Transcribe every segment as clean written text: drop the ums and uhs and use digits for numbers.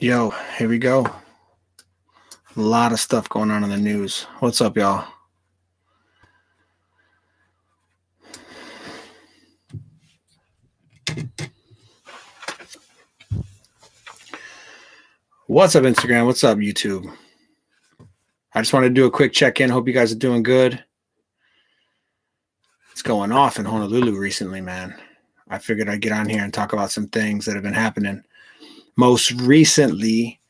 Yo, here we go. A lot of stuff going on in the news. What's up, y'all? What's up, Instagram? What's up, YouTube? I just wanted to do a quick check-in. Hope you guys are doing good. It's going off in Honolulu recently, man. I figured I'd get on here and talk about some things that have been happening. Most recently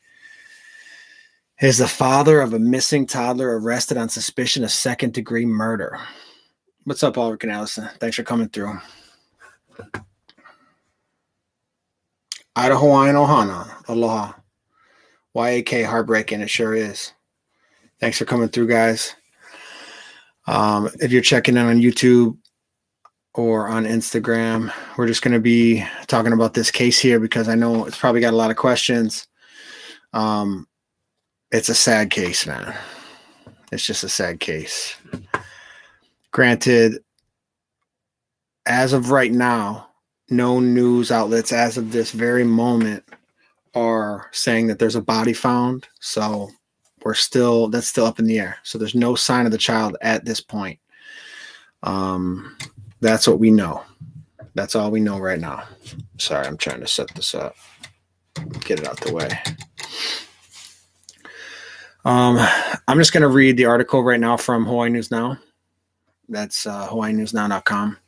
is the father of a missing toddler arrested on suspicion of second-degree murder. What's up, Ulrich and Allison? Thanks for coming through. Ida Hawaiian Ohana. Aloha. YAK heartbreaking. It sure is. Thanks for coming through, guys. If you're checking in on YouTube or on Instagram, we're just going to be talking about this case here because I know it's probably got a lot of questions. It's a sad case, man. It's just a sad case. Granted, as of right now, no news outlets as of this very moment are saying that there's a body found. So that's still up in the air. So there's no sign of the child at this point. That's what we know. That's all we know right now. Sorry, I'm trying to set this up. Get it out the way. I'm just going to read the article right now from Hawaii News Now. That's hawaiinewsnow.com.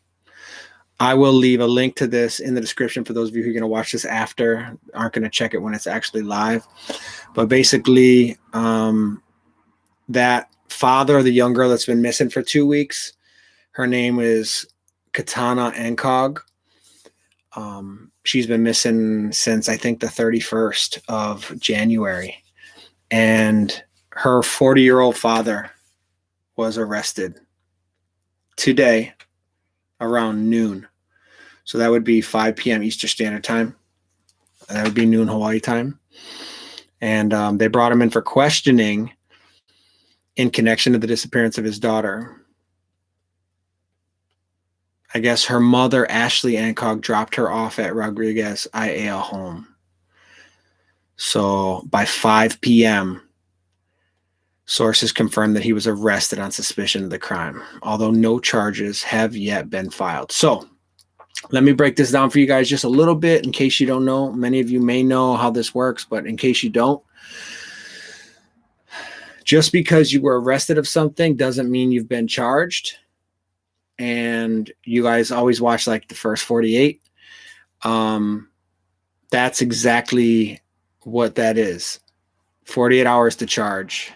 I will leave a link to this in the description for those of you who are going to watch this after, aren't going to check it when it's actually live. But basically, that father of the young girl that's been missing for 2 weeks, her name is Kytana Ancog. She's been missing since, I think, the 31st of January. And her 40-year-old father was arrested today around noon. So that would be 5 p.m. Eastern Standard Time. That would be noon Hawaii time. And they brought him in for questioning in connection to the disappearance of his daughter. I guess her mother, Ashley Ancog, dropped her off at Rodrigues Aiea home. So by 5 p.m., sources confirmed that he was arrested on suspicion of the crime, although no charges have yet been filed. So let me break this down for you guys just a little bit in case you don't know. Many of you may know how this works, but in case you don't, just because you were arrested of something doesn't mean you've been charged. And you guys always watch like the first 48. That's exactly what that is. 48 hours to charge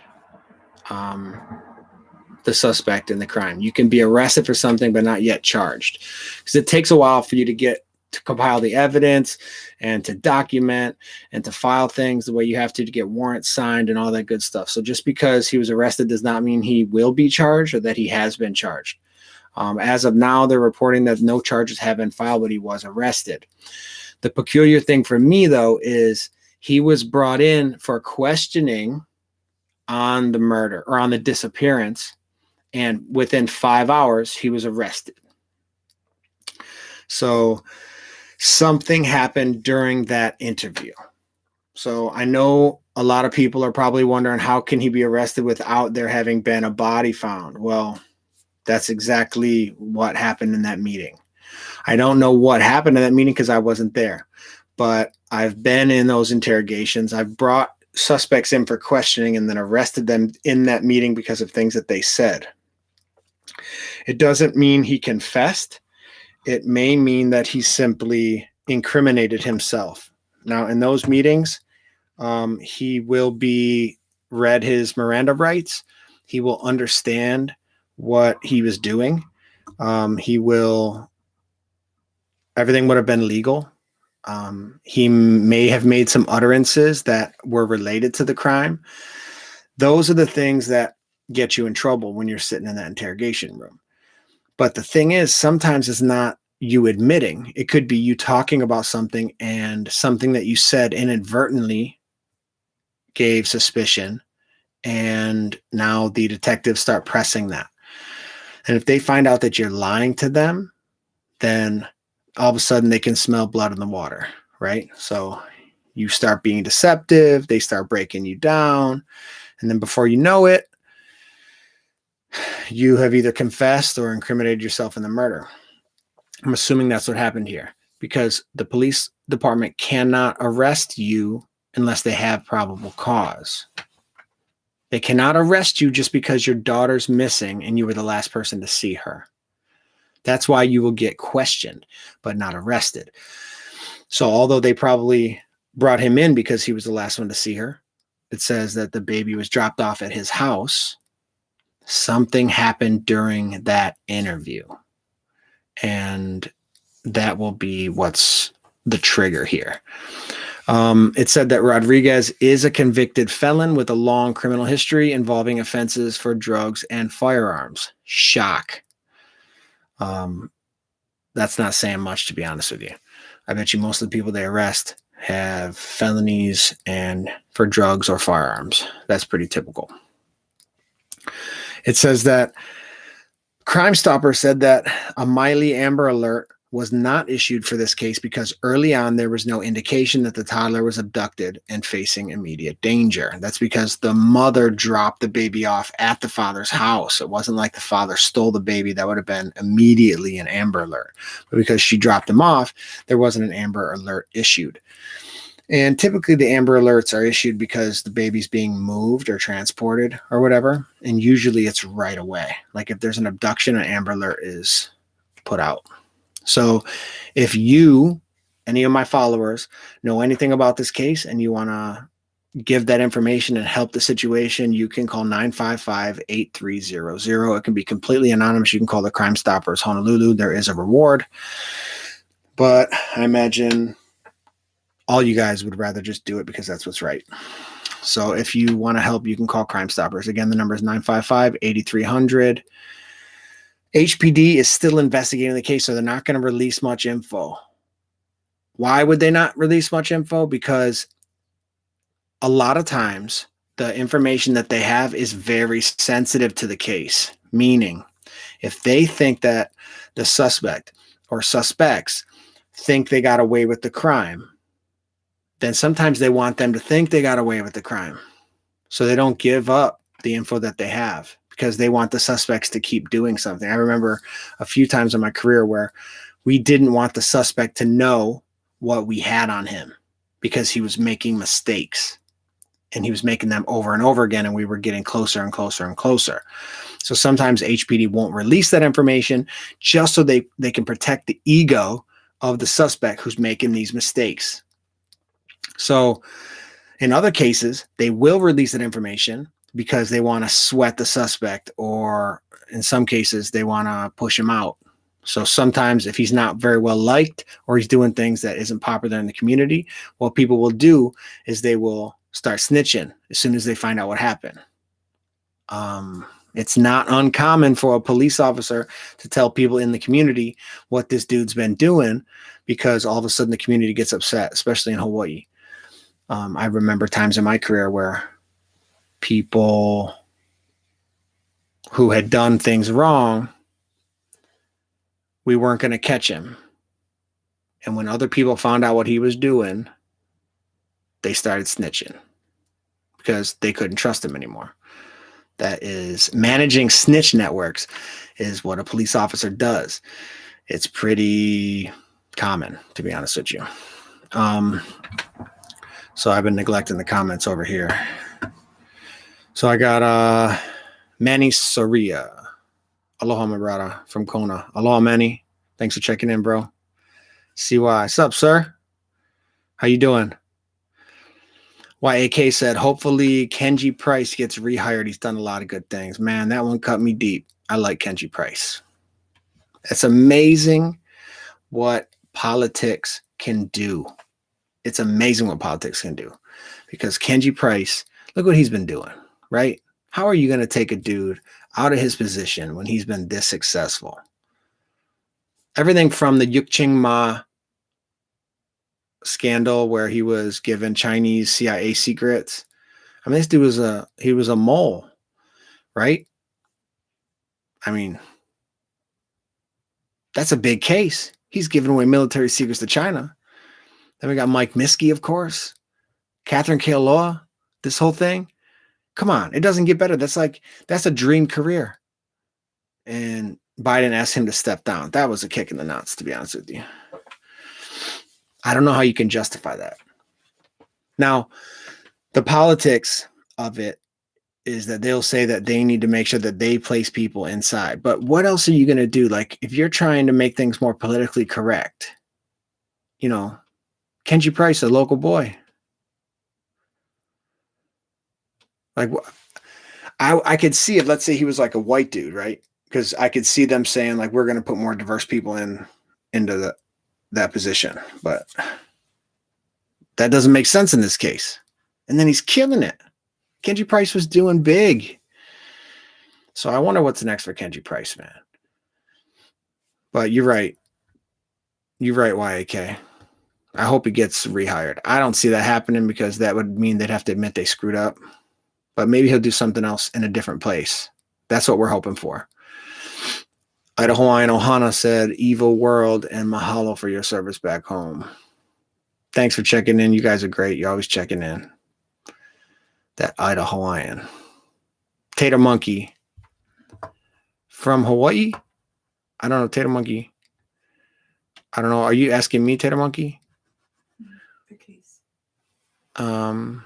the suspect in the crime. You can be arrested for something but not yet charged, because it takes a while for you to compile the evidence and to document and to file things the way you have to get warrants signed and all that good stuff. So just because he was arrested does not mean he will be charged or that he has been charged. As of now, they're reporting that no charges have been filed, but he was arrested. The peculiar thing for me, though, is he was brought in for questioning on the murder or on the disappearance, and within 5 hours, he was arrested. So something happened during that interview. So I know a lot of people are probably wondering, how can he be arrested without there having been a body found? Well, that's exactly what happened in that meeting. I don't know what happened in that meeting because I wasn't there, but I've been in those interrogations. I've brought suspects in for questioning and then arrested them in that meeting because of things that they said. It doesn't mean he confessed. It may mean that he simply incriminated himself. Now, in those meetings, he will be read his Miranda rights. He will understand what he was doing. Everything would have been legal. He may have made some utterances that were related to the crime. Those are the things that get you in trouble when you're sitting in that interrogation room. But the thing is, sometimes it's not you admitting. It could be you talking about something and something that you said inadvertently gave suspicion, and now the detectives start pressing that. And if they find out that you're lying to them, then all of a sudden they can smell blood in the water, right? So You start being deceptive. They start breaking you down. And then before you know it, you have either confessed or incriminated yourself in the murder. I'm assuming that's what happened here, because the police department cannot arrest you unless they have probable cause. They cannot arrest you just because your daughter's missing and you were the last person to see her. That's why you will get questioned, but not arrested. So although they probably brought him in because he was the last one to see her, it says that the baby was dropped off at his house. Something happened during that interview. And that will be what's the trigger here. It said that Rodrigues is a convicted felon with a long criminal history involving offenses for drugs and firearms. Shock. That's not saying much, to be honest with you. I bet you most of the people they arrest have felonies and for drugs or firearms. That's pretty typical. It says that Crime Stoppers said that a Miley Amber Alert was not issued for this case because early on there was no indication that the toddler was abducted and facing immediate danger. That's because the mother dropped the baby off at the father's house. It wasn't like the father stole the baby. That would have been immediately an Amber Alert. But because she dropped him off, there wasn't an Amber Alert issued. And typically the Amber Alerts are issued because the baby's being moved or transported or whatever. And usually it's right away. Like if there's an abduction, an Amber Alert is put out. So if you, any of my followers, know anything about this case and you want to give that information and help the situation, you can call 955-8300. It can be completely anonymous. You can call the Crime Stoppers Honolulu. There is a reward. But I imagine all you guys would rather just do it because that's what's right. So if you want to help, you can call Crime Stoppers. Again, the number is 955-8300. HPD is still investigating the case, so they're not going to release much info. Why would they not release much info? Because a lot of times the information that they have is very sensitive to the case. Meaning, if they think that the suspect or suspects think they got away with the crime, then sometimes they want them to think they got away with the crime. So they don't give up the info that they have because they want the suspects to keep doing something. I remember a few times in my career where we didn't want the suspect to know what we had on him because he was making mistakes and he was making them over and over again. And we were getting closer and closer and closer. So sometimes HPD won't release that information just so they can protect the ego of the suspect who's making these mistakes. So in other cases, they will release that information because they want to sweat the suspect, or in some cases, they want to push him out. So sometimes if he's not very well liked or he's doing things that isn't popular in the community, what people will do is they will start snitching as soon as they find out what happened. It's not uncommon for a police officer to tell people in the community what this dude's been doing because all of a sudden the community gets upset, especially in Hawaii. I remember times in my career where people who had done things wrong, we weren't going to catch him. And when other people found out what he was doing, they started snitching because they couldn't trust him anymore. That is, managing snitch networks is what a police officer does. It's pretty common, to be honest with you. So I've been neglecting the comments over here. So I got Manny Soria. Aloha, my brother, from Kona. Aloha, Manny. Thanks for checking in, bro. CY. What's up, sir? How you doing? YAK said, hopefully Kenji Price gets rehired. He's done a lot of good things. Man, that one cut me deep. I like Kenji Price. It's amazing what politics can do. It's amazing what politics can do. Because Kenji Price, look what he's been doing, right? How are you going to take a dude out of his position when he's been this successful? Everything from the Yukching Ma scandal where he was given Chinese CIA secrets. I mean, this dude was a mole, right? I mean, that's a big case. He's giving away military secrets to China. Then we got Mike Miske, of course. Catherine Kealoha, this whole thing. Come on, it doesn't get better. That's a dream career. And Biden asked him to step down. That was a kick in the nuts, to be honest with you. I don't know how you can justify that. Now, the politics of it is that they'll say that they need to make sure that they place people inside. But what else are you going to do? Like, if you're trying to make things more politically correct, you know, Kenji Price, a local boy. Like, I could see it. Let's say he was like a white dude, right? Because I could see them saying, like, we're going to put more diverse people into that position. But that doesn't make sense in this case. And then he's killing it. Kenji Price was doing big. So I wonder what's next for Kenji Price, man. But you're right. You're right, YAK. I hope he gets rehired. I don't see that happening because that would mean they'd have to admit they screwed up. But maybe he'll do something else in a different place. That's what we're hoping for. Ida Hawaiian Ohana said, evil world and mahalo for your service back home. Thanks for checking in. You guys are great. You're always checking in. That Ida Hawaiian. Tater Monkey from Hawaii. I don't know. Tater Monkey. I don't know. Are you asking me, Tater Monkey? And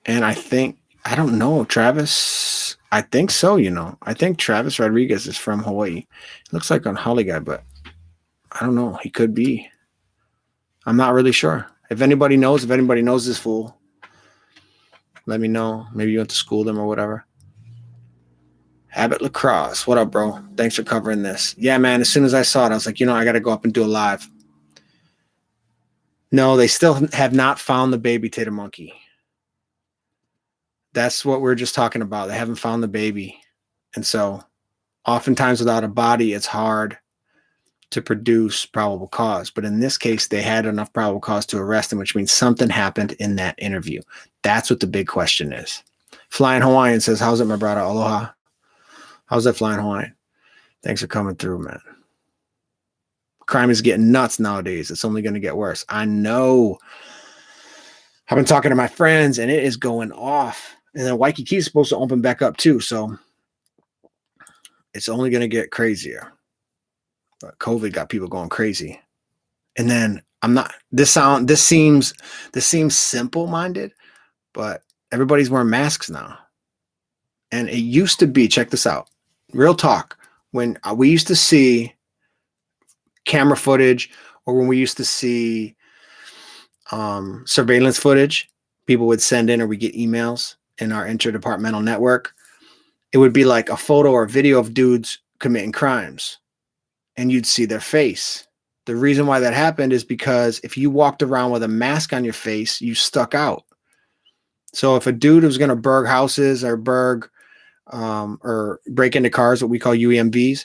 I don't know, Travis. I think so, you know. I think Travis Rodrigues is from Hawaii. Looks like on Holly Guy, but I don't know. He could be. I'm not really sure. If anybody knows this fool, let me know. Maybe you went to school with him or whatever. Abbott Lacrosse. What up, bro? Thanks for covering this. Yeah, man. As soon as I saw it, I was like, I got to go up and do a live. No, they still have not found the baby, Tater Monkey. That's what we're just talking about. They haven't found the baby. And so oftentimes without a body, it's hard to produce probable cause. But in this case, they had enough probable cause to arrest him, which means something happened in that interview. That's what the big question is. Flying Hawaiian says, how's it, my brother? Aloha. How's that, Flying Hawaiian? Thanks for coming through, man. Crime is getting nuts nowadays. It's only going to get worse. I know. I've been talking to my friends, and it is going off. And then Waikiki is supposed to open back up too, so it's only going to get crazier. But COVID got people going crazy. And then this seems simple-minded, but everybody's wearing masks now. And it used to be, check this out, real talk, when we used to see camera footage or when we used to see surveillance footage, people would send in or we get emails in our interdepartmental network. It would be like a photo or video of dudes committing crimes and you'd see their face. The reason why that happened is because if you walked around with a mask on your face, you stuck out. So if a dude was going to burg houses or or break into cars, what we call UEMVs,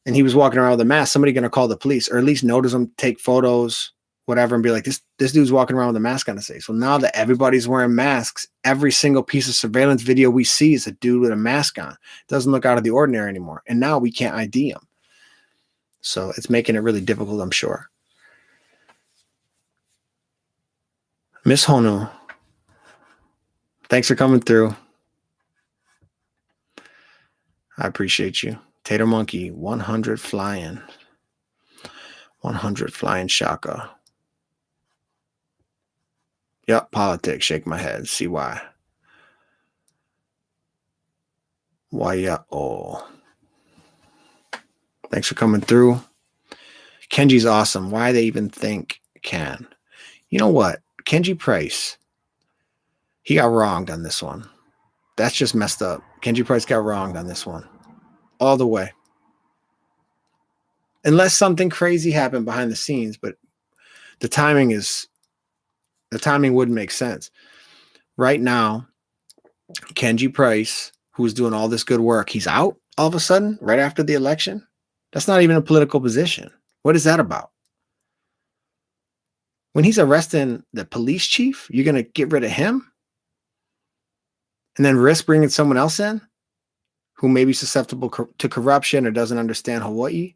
and he was walking around with a mask, somebody going to call the police or at least notice him, take photos, whatever, and be like, this dude's walking around with a mask on his face. So now that everybody's wearing masks, every single piece of surveillance video we see is a dude with a mask on. It doesn't look out of the ordinary anymore. And now we can't ID him. So it's making it really difficult, I'm sure. Miss Honu, thanks for coming through. I appreciate you. Tater Monkey, 100 flying. 100 flying shaka. Yep, politics. Shake my head. See why. Why, yeah. Oh. Thanks for coming through. Kenji's awesome. Why they even think can. You know what? Kenji Price, he got wronged on this one. That's just messed up. Kenji Price got wronged on this one. All the way. Unless something crazy happened behind the scenes, but the timing wouldn't make sense. Right now, Kenji Price, who's doing all this good work, he's out all of a sudden right after the election. That's not even a political position. What is that about? When he's arresting the police chief, you're going to get rid of him and then risk bringing someone else in who may be susceptible to corruption or doesn't understand Hawaii.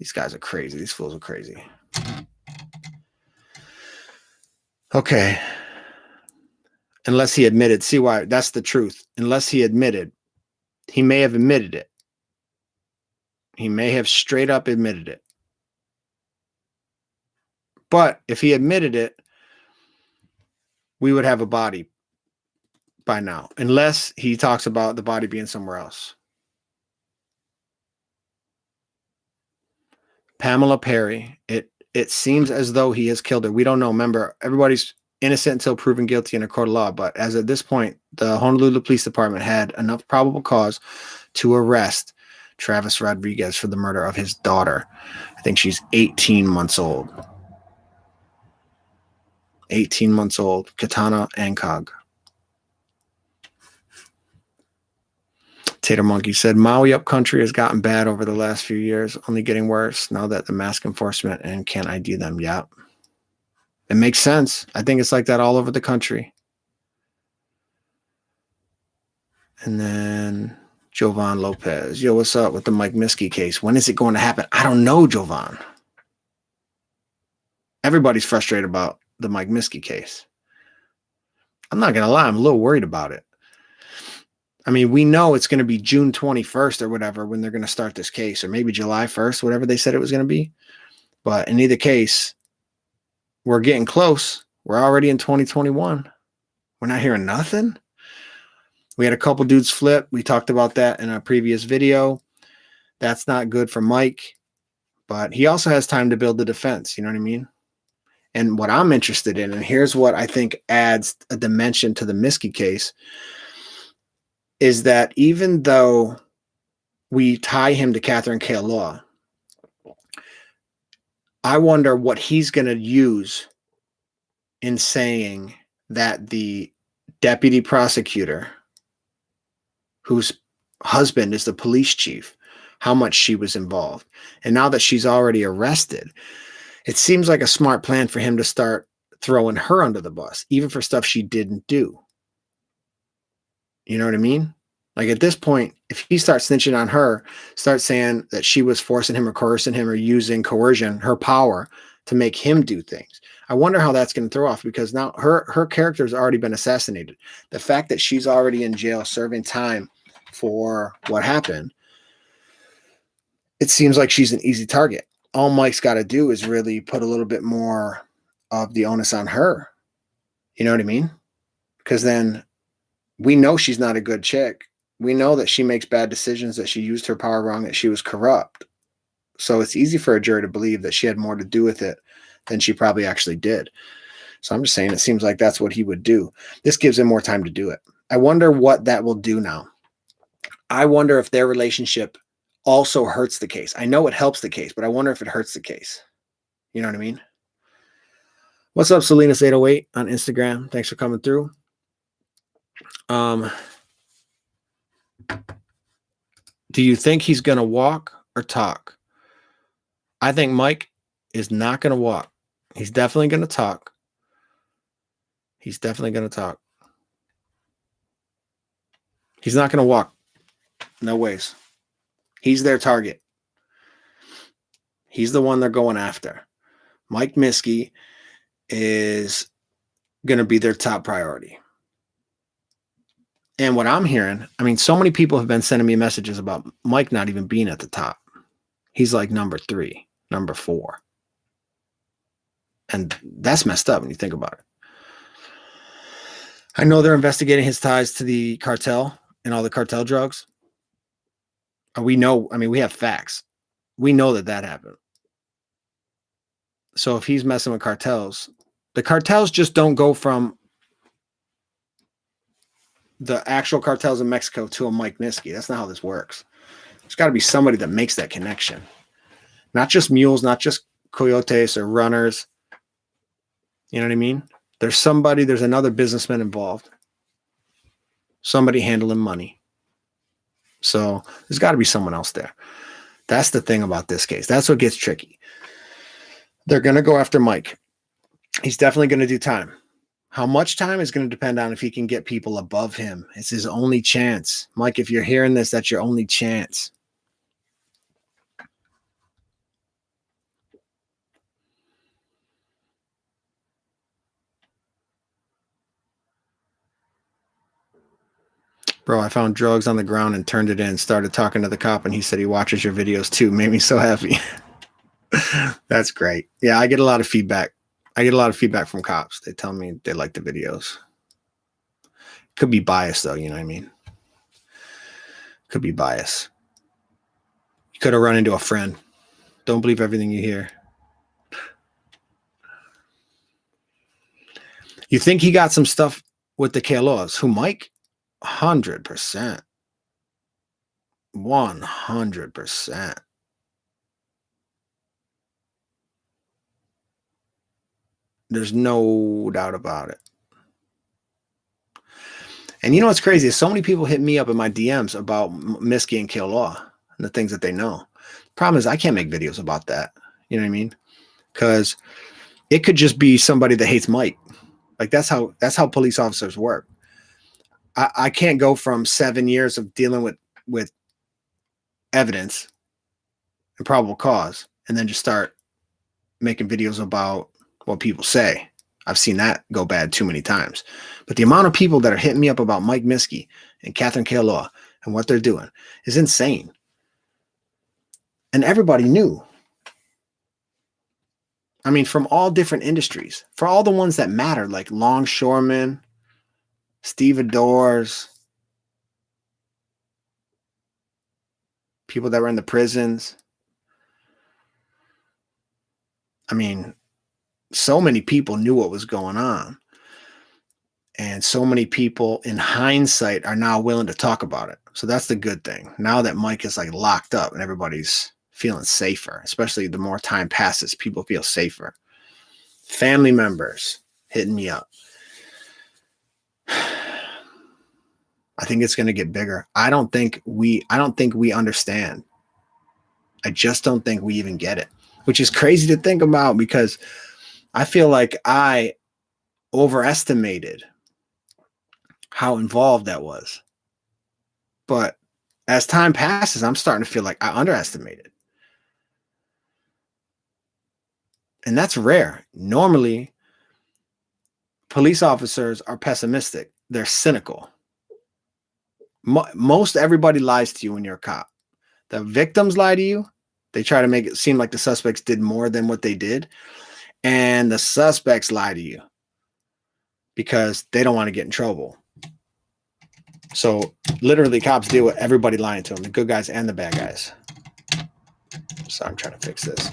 These guys are crazy. These fools are crazy. Okay. Unless he admitted. See why? That's the truth. Unless he admitted. He may have admitted it. He may have straight up admitted it. But if he admitted it, we would have a body by now. Unless he talks about the body being somewhere else. Pamela Perry. It seems as though he has killed her. We don't know. Remember, everybody's innocent until proven guilty in a court of law. But as of this point, the Honolulu Police Department had enough probable cause to arrest Travis Rodrigues for the murder of his daughter. I think she's 18 months old. 18 months old. Kytana Ancog. Tater Monkey said, Maui upcountry has gotten bad over the last few years, only getting worse now that the mask enforcement and can't ID them. Yep. It makes sense. I think it's like that all over the country. And then Jovan Lopez. Yo, what's up with the Mike Miske case? When is it going to happen? I don't know, Jovan. Everybody's frustrated about the Mike Miske case. I'm not going to lie. I'm a little worried about it. I mean, we know it's going to be June 21st or whatever when they're going to start this case, or maybe July 1st, whatever they said it was going to be. But in either case, we're getting close. We're already in 2021. We're not hearing nothing. We had a couple dudes flip. We talked about that in a previous video. That's not good for Mike, but he also has time to build the defense. You know what I mean? And what I'm interested in, and here's what I think adds a dimension to the Miske case, is that even though we tie him to Catherine Kealoha, I wonder what he's going to use in saying that the deputy prosecutor, whose husband is the police chief, how much she was involved. And now that she's already arrested, it seems like a smart plan for him to start throwing her under the bus, even for stuff she didn't do. You know what I mean? Like at this point, if he starts snitching on her, starts saying that she was forcing him or coercing him or using coercion, her power to make him do things. I wonder how that's going to throw off, because now her character has already been assassinated. The fact that she's already in jail serving time for what happened, it seems like she's an easy target. All Mike's got to do is really put a little bit more of the onus on her. You know what I mean? Because then we know she's not a good chick. We know that she makes bad decisions, that she used her power wrong, that she was corrupt. So it's easy for a jury to believe that she had more to do with it than she probably actually did. So I'm just saying, it seems like that's what he would do. This gives him more time to do it. I wonder what that will do now. I wonder if their relationship also hurts the case. I know it helps the case, but I wonder if it hurts the case. You know what I mean? What's up, Salinas808 on Instagram? Thanks for coming through. Do you think he's going to walk or talk? I think Mike is not going to walk. He's definitely going to talk. He's definitely going to talk. He's not going to walk. No ways. He's their target. He's the one they're going after. Mike Miske is going to be their top priority. And what I'm hearing, I mean, so many people have been sending me messages about Mike not even being at the top. He's like number 3, number 4. And that's messed up when you think about it. I know they're investigating his ties to the cartel and all the cartel drugs. We know, I mean, we have facts. We know that that happened. So if he's messing with cartels, the cartels just don't go from the actual cartels in Mexico to a Mike Miske. That's not how this works. There's got to be somebody that makes that connection. Not just mules, not just coyotes or runners. You know what I mean? There's somebody, there's another businessman involved. Somebody handling money. So there's got to be someone else there. That's the thing about this case. That's what gets tricky. They're going to go after Mike. He's definitely going to do time. How much time is going to depend on if he can get people above him. It's his only chance. Mike, if you're hearing this, that's your only chance. Bro, I found drugs on the ground and turned it in. Started talking to the cop, and he said he watches your videos too. Made me so happy. That's great. Yeah, I get a lot of feedback. I get a lot of feedback from cops. They tell me they like the videos. Could be biased, though. You know what I mean? Could be bias. You could have run into a friend. Don't believe everything you hear. You think he got some stuff with the Kealohas? Who, Mike? 100%. 100%. There's no doubt about it. And you know what's crazy is so many people hit me up in my DMs about Miske and Kealoha and the things that they know. Problem is I can't make videos about that. You know what I mean? Because it could just be somebody that hates Mike. Like that's how police officers work. I can't go from 7 years of dealing with evidence and probable cause and then just start making videos about what people say. I've seen that go bad too many times. But the amount of people that are hitting me up about Mike Miske and Catherine Kealoha and what they're doing is insane. And everybody knew. I mean, from all different industries, for all the ones that matter, like longshoremen, stevedores, people that were in the prisons. I mean, so many people knew what was going on. And so many people in hindsight are now willing to talk about it. So that's the good thing. Now that Mike is like locked up and everybody's feeling safer, especially the more time passes, people feel safer. Family members hitting me up. I think it's going to get bigger. I don't think we understand. I just don't think we even get it, which is crazy to think about because I feel like I overestimated how involved that was. But as time passes, I'm starting to feel like I underestimated. And that's rare. Normally, police officers are pessimistic. They're cynical. Most everybody lies to you when you're a cop. The victims lie to you. They try to make it seem like the suspects did more than what they did. And the suspects lie to you because they don't want to get in trouble. So literally cops deal with everybody lying to them, the good guys and the bad guys. So I'm trying to fix this.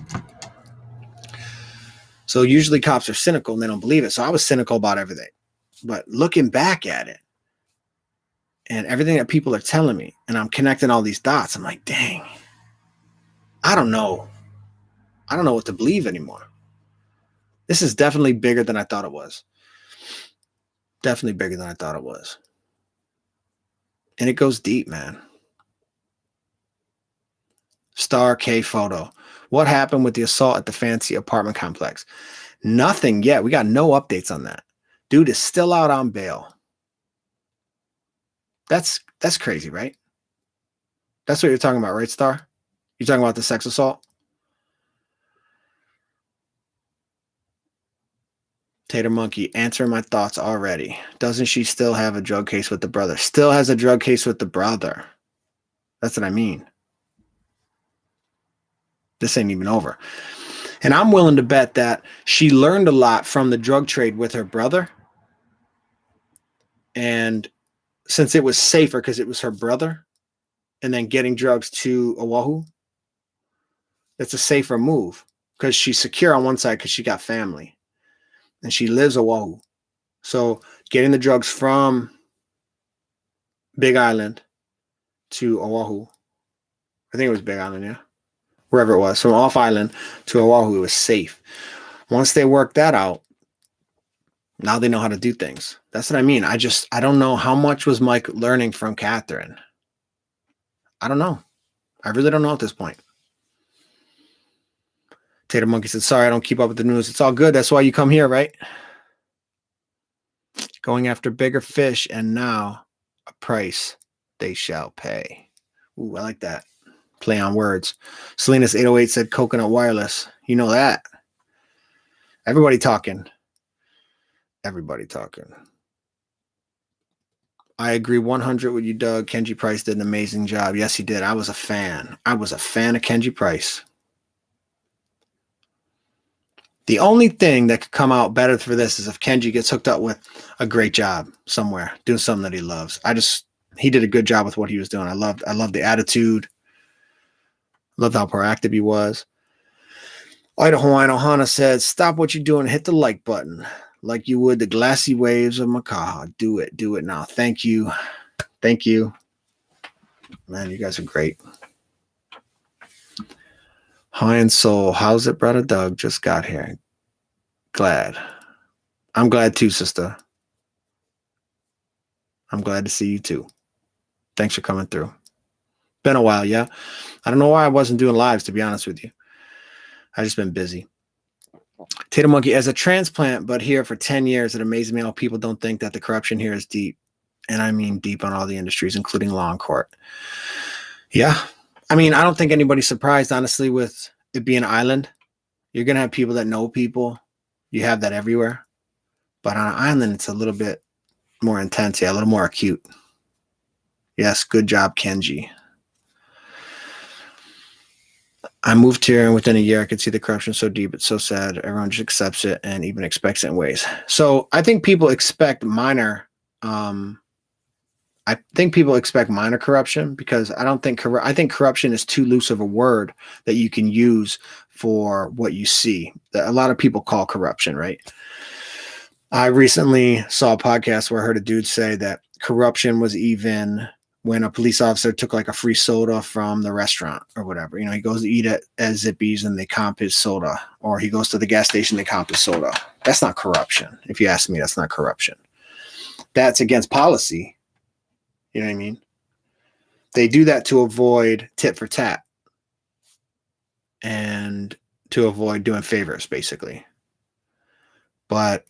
So usually cops are cynical and they don't believe it. So I was cynical about everything. But looking back at it and everything that people are telling me, and I'm connecting all these dots, I'm like, dang, I don't know. I don't know what to believe anymore. This is definitely bigger than I thought it was. Definitely bigger than I thought it was. And it goes deep, man. Star K photo. What happened with the assault at the fancy apartment complex? Nothing yet. We got no updates on that. Dude is still out on bail. That's crazy, right? That's what you're talking about, right, Star? You're talking about the sex assault? Tater Monkey, answering my thoughts already. Doesn't she still have a drug case with the brother? Still has a drug case with the brother. That's what I mean. This ain't even over. And I'm willing to bet that she learned a lot from the drug trade with her brother. And since it was safer because it was her brother, and then getting drugs to Oahu, it's a safer move because she's secure on one side because she got family. And she lives Oahu. So getting the drugs from Big Island to Oahu, I think it was Big Island, yeah. Wherever it was, from off island to Oahu, it was safe. Once they worked that out, now they know how to do things. That's what I mean. I don't know how much was Mike learning from Catherine. I don't know. I really don't know at this point. Tater Monkey said, sorry, I don't keep up with the news. It's all good. That's why you come here, right? Going after bigger fish, and now a price they shall pay. Ooh, I like that. Play on words. Selena's 808 said coconut wireless. You know that. Everybody talking. Everybody talking. I agree 100 with you, Doug. Kenji Price did an amazing job. Yes, he did. I was a fan. I was a fan of Kenji Price. The only thing that could come out better for this is if Kenji gets hooked up with a great job somewhere, doing something that he loves. He did a good job with what he was doing. I loved the attitude. Loved how proactive he was. Idaho Hana said, stop what you're doing, hit the like button like you would the glassy waves of Makaha. Do it now. Thank you. Man, you guys are great. High and soul. How's it, brother Doug? Just got here. Glad. I'm glad too, sister. I'm glad to see you too. Thanks for coming through. Been a while, yeah. I don't know why I wasn't doing lives, to be honest with you. I've just been busy. Tater Monkey, as a transplant, but here for 10 years, it amazes me how people don't think that the corruption here is deep. And I mean deep on all the industries, including law and court. Yeah. I mean, I don't think anybody's surprised, honestly, with it being an island. You're going to have people that know people. You have that everywhere. But on an island, it's a little bit more intense. Yeah, a little more acute. Yes, good job, Kenji. I moved here, and within a year, I could see the corruption so deep. It's so sad. Everyone just accepts it and even expects it in ways. So I think people expect minor. I think people expect minor corruption because I don't think I think corruption is too loose of a word that you can use for what you see. That a lot of people call corruption, right? I recently saw a podcast where I heard a dude say that corruption was even when a police officer took like a free soda from the restaurant or whatever. You know, he goes to eat at Zippy's and they comp his soda, or he goes to the gas station, they comp his soda. That's not corruption. If you ask me, that's not corruption. That's against policy. You know what I mean? They do that to avoid tit for tat and to avoid doing favors, basically. But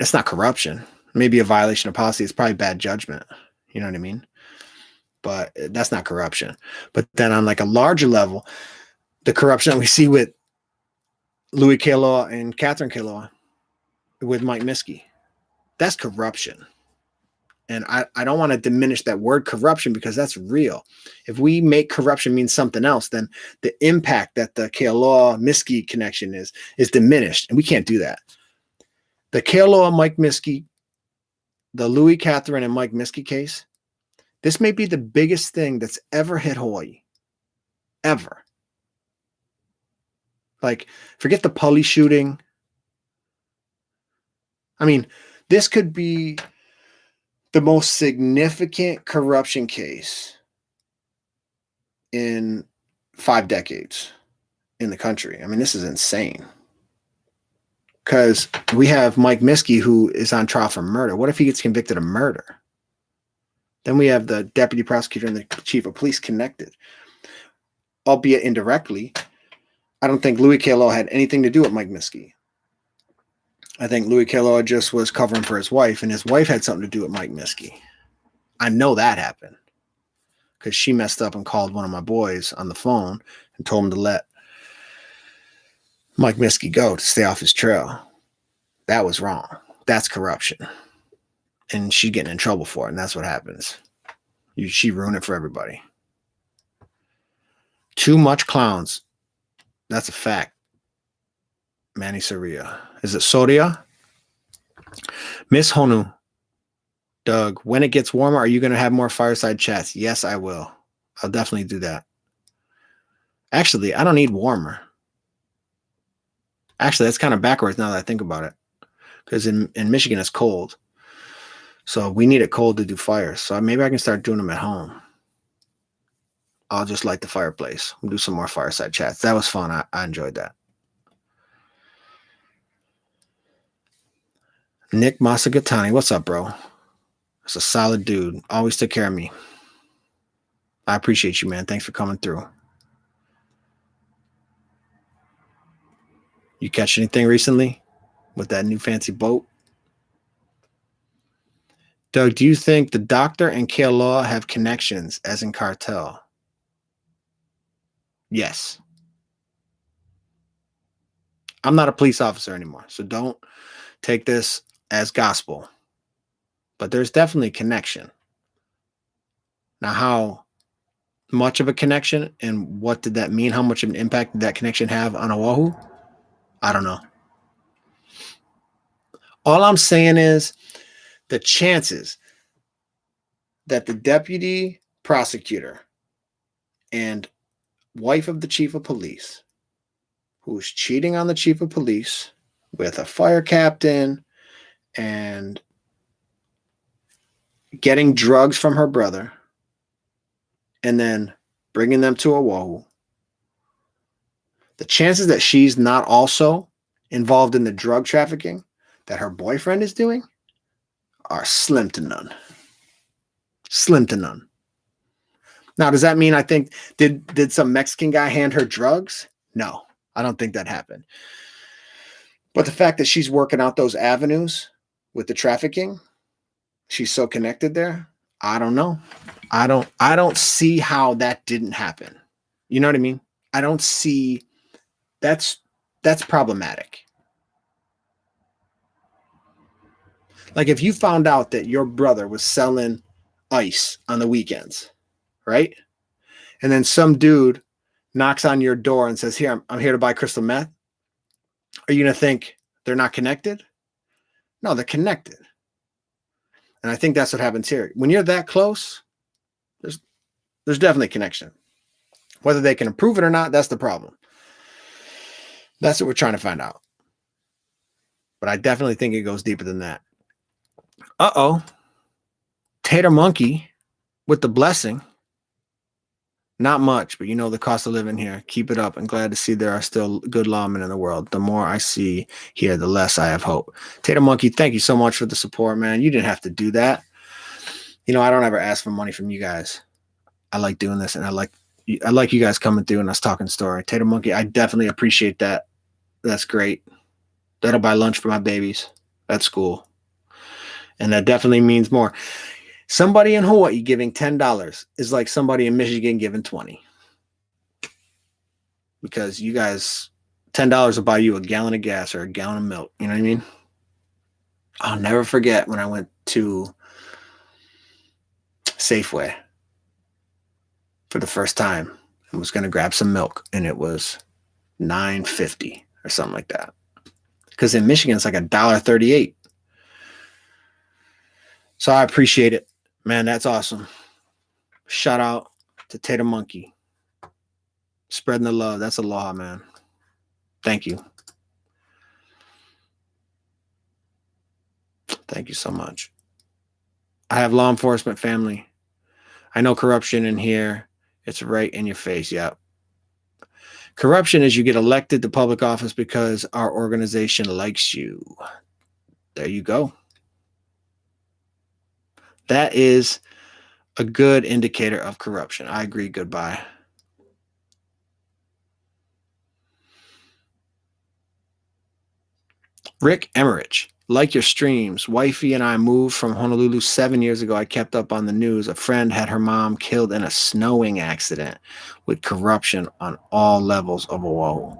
it's not corruption. Maybe a violation of policy. It's probably bad judgment. You know what I mean? But that's not corruption. But then on like a larger level, the corruption that we see with Louis Kealoha and Catherine Kealoha with Mike Miske, that's corruption. And I don't want to diminish that word corruption because that's real. If we make corruption mean something else, then the impact that the Kealoha-Miske connection is diminished. And we can't do that. The Kealoha-Mike Miske, the Louis, Catherine, and Mike Miske case, this may be the biggest thing that's ever hit Hawaii. Ever. Like, forget the Pully shooting. I mean, this could be the most significant corruption case in 5 decades in the country. I mean, this is insane. Because we have Mike Miske, who is on trial for murder. What if he gets convicted of murder? Then we have the deputy prosecutor and the chief of police connected, albeit indirectly. I don't think Louis Kealoha had anything to do with Mike Miske. I think Louis Kealoha just was covering for his wife, and his wife had something to do with Mike Miske. I know that happened because she messed up and called one of my boys on the phone and told him to let Mike Miske go to stay off his trail. That was wrong. That's corruption. And she's getting in trouble for it, and that's what happens. She ruined it for everybody. Too much clowns. That's a fact. Manny Soria. Is it Soria? Miss Honu. Doug, when it gets warmer, are you going to have more fireside chats? Yes, I will. I'll definitely do that. Actually, I don't need warmer. Actually, that's kind of backwards now that I think about it. Because in Michigan, it's cold. So we need it cold to do fires. So maybe I can start doing them at home. I'll just light the fireplace. We'll do some more fireside chats. That was fun. I enjoyed that. Nick Masagatani, what's up, bro? That's a solid dude. Always took care of me. I appreciate you, man. Thanks for coming through. You catch anything recently with that new fancy boat? Doug, do you think the doctor and Kealoha have connections as in cartel? Yes. I'm not a police officer anymore, so don't take this as gospel. but there's definitely a connection. Now, how much of a connection and what did that mean? How much of an impact did that connection have on Oahu? I don't know. All I'm saying is the chances that the deputy prosecutor and wife of the chief of police, who's cheating on the chief of police with a fire captain and getting drugs from her brother and then bringing them to Oahu, the chances that she's not also involved in the drug trafficking that her boyfriend is doing are slim to none. Slim to none. Now, does that mean I think did some Mexican guy hand her drugs? No, I don't think that happened. But the fact that she's working out those avenues with the trafficking, she's so connected there. I don't know. I don't see how that didn't happen. You know what I mean? I don't see that's problematic. Like if you found out that your brother was selling ice on the weekends, right? And then some dude knocks on your door and says, "Here, I'm here to buy crystal meth." Are you going to think they're not connected? No, they're connected. And I think that's what happens here. When you're that close, there's definitely a connection. Whether they can approve it or not, that's the problem. That's what we're trying to find out. But I definitely think it goes deeper than that. Uh-oh. Tater Monkey with the blessing. Not much, but you know the cost of living here. Keep it up. I'm glad to see there are still good lawmen in the world. The more I see here, the less I have hope. Tater Monkey, thank you so much for the support, man. You didn't have to do that. You know, I don't ever ask for money from you guys. I like doing this, and I like you guys coming through and us talking story. Tater Monkey, I definitely appreciate that. That's great. That'll buy lunch for my babies. That's cool. And that definitely means more. Somebody in Hawaii giving $10 is like somebody in Michigan giving $20. Because you guys, $10 will buy you a gallon of gas or a gallon of milk. You know what I mean? I'll never forget when I went to Safeway for the first time and was going to grab some milk, and it was $9.50 or something like that. Because in Michigan, it's like $1.38. So I appreciate it. Man, that's awesome. Shout out to Tater Monkey. Spreading the love. That's aloha, man. Thank you. Thank you so much. I have law enforcement family. I know corruption in here. It's right in your face. Yep. Corruption is you get elected to public office because our organization likes you. There you go. That is a good indicator of corruption. I agree. Goodbye. Rick Emmerich, like your streams. Wifey and I moved from Honolulu 7 years ago. I kept up on the news. A friend had her mom killed in a snowing accident with corruption on all levels of Oahu.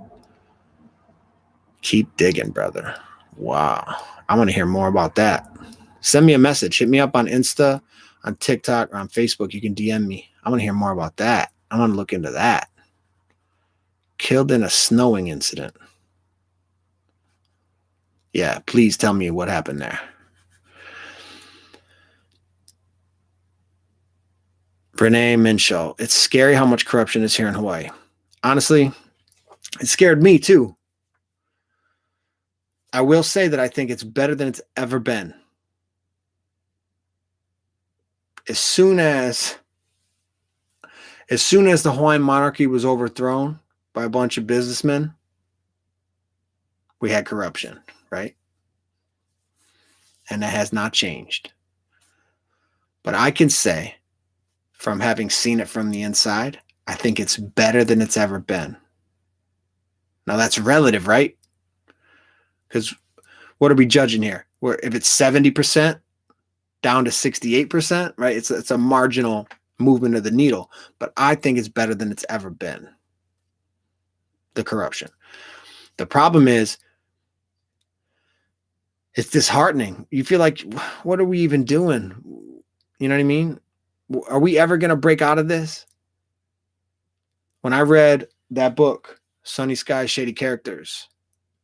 Keep digging, brother. Wow. I want to hear more about that. Send me a message. Hit me up on Insta, on TikTok, or on Facebook. You can DM me. I want to hear more about that. I want to look into that. Killed in a snowing incident. Yeah, please tell me what happened there. Renee Minshaw. It's scary how much corruption is here in Hawaii. Honestly, it scared me too. I will say that I think it's better than it's ever been. As soon as the Hawaiian monarchy was overthrown by a bunch of businessmen, we had corruption, right? And that has not changed. But I can say, from having seen it from the inside, I think it's better than it's ever been. Now that's relative, right? Because what are we judging here? If it's 70% down to 68%, right? It's a marginal movement of the needle. But I think it's better than it's ever been. The corruption. The problem is It's disheartening. You feel like, what are we even doing? You know what I mean? Are we ever going to break out of this? When I read that book, Sunny Skies, Shady Characters,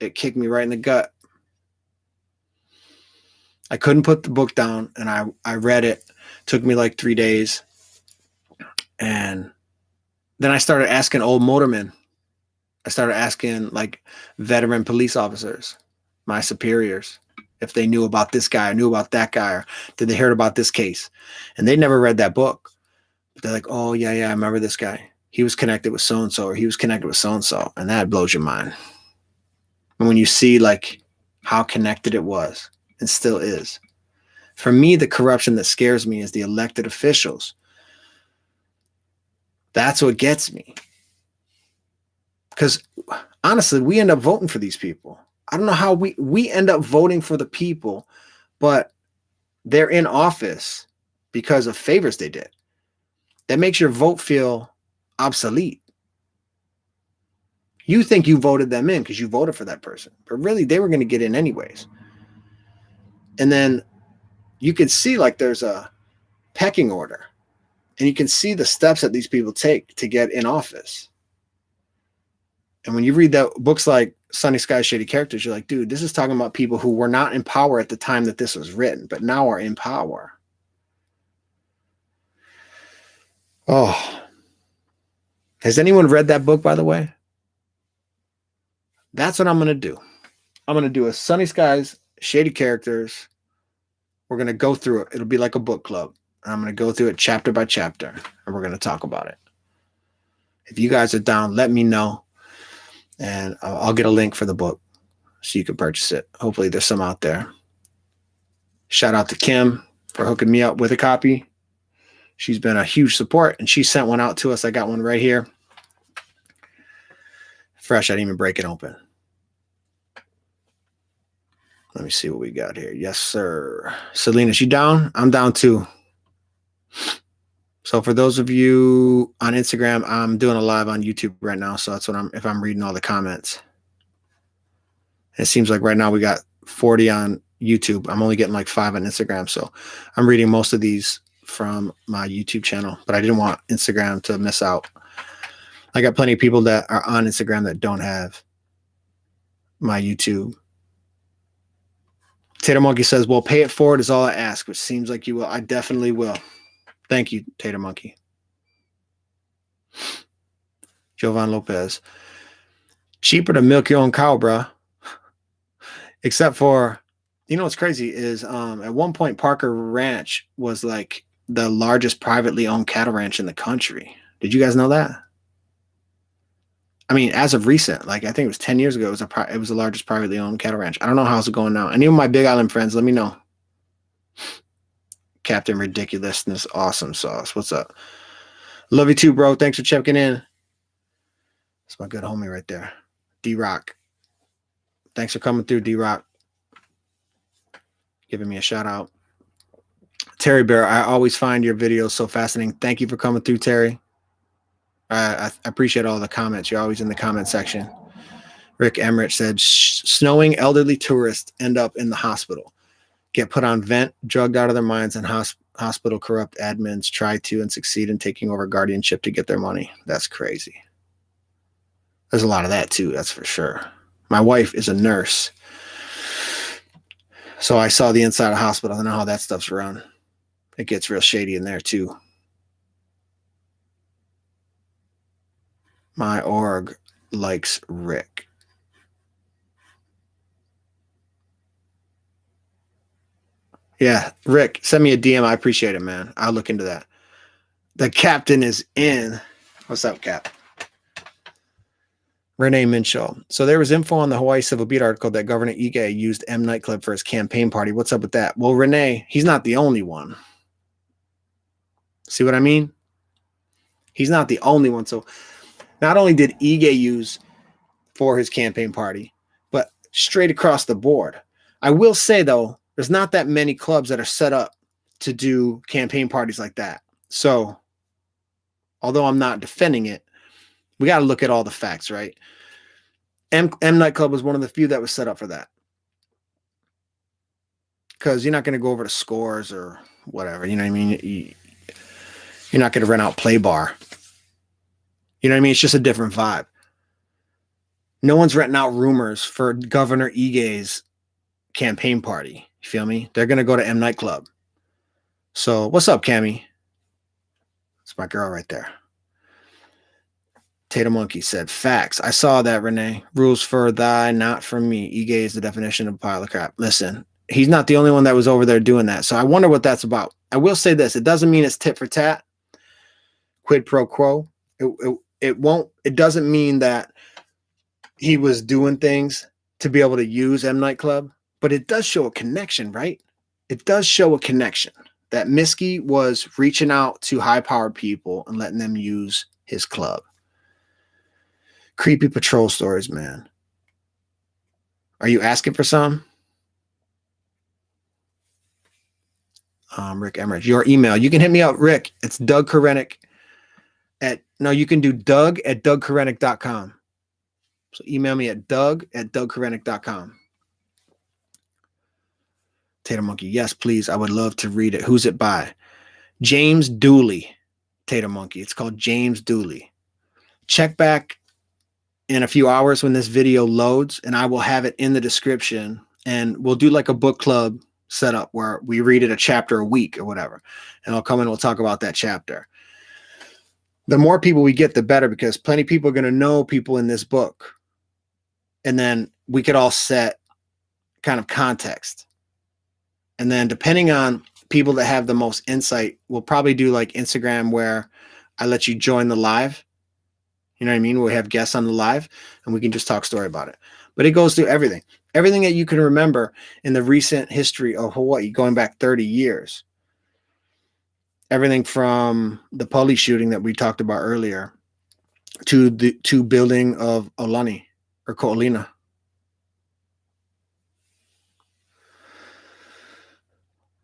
it kicked me right in the gut. I couldn't put the book down, and I read it. Took me like 3 days. And then I started asking old motormen. I started asking like veteran police officers, my superiors, if they knew about this guy or knew about that guy, or did they hear about this case. And they never read that book. But they're like, oh, yeah, I remember this guy. He was connected with so-and-so, or he was connected with so-and-so. And that blows your mind. And when you see like how connected it was and still is. For me, the corruption that scares me is the elected officials. That's what gets me. Because honestly, we end up voting for these people. I don't know how we end up voting for the people, but they're in office because of favors they did. That makes your vote feel obsolete. You think you voted them in because you voted for that person, but really they were going to get in anyways. And then you can see like there's a pecking order, and you can see the steps that these people take to get in office. And when you read that books like Sunny Skies, Shady Characters, you're like, dude, this is talking about people who were not in power at the time that this was written, but now are in power. Oh, has anyone read that book, by the way? That's what I'm going to do. I'm going to do a Sunny Skies, Shady Characters. We're going to go through it. It'll be like a book club. And I'm going to go through it chapter by chapter, and we're going to talk about it. If you guys are down, let me know, and I'll get a link for the book so you can purchase it. Hopefully there's some out there. Shout out to Kim for hooking me up with a copy. She's been a huge support, and she sent one out to us. I got one right here. Fresh. I didn't even break it open. Let me see what we got here. Yes, sir. Selena, is you down? I'm down too. So for those of you on Instagram, I'm doing a live on YouTube right now. So that's what if I'm reading all the comments. It seems like right now we got 40 on YouTube. I'm only getting like 5 on Instagram. So I'm reading most of these from my YouTube channel, but I didn't want Instagram to miss out. I got plenty of people that are on Instagram that don't have my YouTube. Tater Monkey says, well, pay it forward is all I ask, which seems like you will. I definitely will. Thank you, Tater Monkey. Jovan Lopez. Cheaper to milk your own cow, bruh. Except for, you know what's crazy is at one point Parker Ranch was like the largest privately owned cattle ranch in the country. Did you guys know that? I mean, as of recent, like I think it was 10 years ago, it was the largest privately owned cattle ranch. I don't know how's it going now. Any of my Big Island friends, let me know. Captain Ridiculousness, awesome sauce. What's up? Love you too, bro. Thanks for checking in. That's my good homie right there. D-Rock. Thanks for coming through, D-Rock. Giving me a shout out. Terry Bear, I always find your videos so fascinating. Thank you for coming through, Terry. I appreciate all the comments. You're always in the comment section. Rick Emmerich said, snowing elderly tourists end up in the hospital. Get put on vent, drugged out of their minds, and hospital corrupt admins try to and succeed in taking over guardianship to get their money. That's crazy. There's a lot of that too, that's for sure. My wife is a nurse, so I saw the inside of the hospital. I know how that stuff's run. It gets real shady in there too. My org likes Rick. Yeah, Rick, send me a DM. I appreciate it, man. I'll look into that. The captain is in. What's up, Cap? Renee Minshaw. So there was info on the Hawaii Civil Beat article that Governor Ige used M nightclub for his campaign party. What's up with that? Well, Renee, he's not the only one. See what I mean? He's not the only one. So not only did Ige use for his campaign party, but straight across the board. I will say, though, there's not that many clubs that are set up to do campaign parties like that. So although I'm not defending it, we got to look at all the facts, right? M nightclub was one of the few that was set up for that. because you're not going to go over to Scores or whatever. You know what I mean? You're not going to rent out Play Bar. You know what I mean? It's just a different vibe. No one's renting out Rumors for Governor Aigea's campaign party. You feel me? They're going to go to M Nightclub. So what's up, Cammy? It's my girl right there. Tater Monkey said, facts. I saw that, Renee. Rules for thy, not for me. Ige is the definition of a pile of crap. Listen, he's not the only one that was over there doing that. So I wonder what that's about. I will say this. It doesn't mean it's tit for tat. Quid pro quo. It doesn't mean that he was doing things to be able to use M Nightclub, but it does show a connection, right? It does show a connection that Miske was reaching out to high-powered people and letting them use his club. Creepy patrol stories, man. Are you asking for some? Rick Emmerich, your email. You can hit me up, Rick. It's Doug Korenic you can do Doug at DougKorenic.com. So email me at Doug@DougKorenic.com. Tater Monkey, yes, please. I would love to read it. Who's it by? James Dooley. Tater Monkey. It's called James Dooley. Check back in a few hours when this video loads, and I will have it in the description. And we'll do like a book club setup where we read it a chapter a week or whatever. And I'll come in and we'll talk about that chapter. The more people we get, the better, because plenty of people are going to know people in this book. And then we could all set kind of context. And then depending on people that have the most insight, we'll probably do like Instagram where I let you join the live. You know what I mean? We have guests on the live and we can just talk story about it. But it goes through everything. Everything that you can remember in the recent history of Hawaii, going back 30 years. Everything from the police shooting that we talked about earlier to the building of Olani or Ko'olina.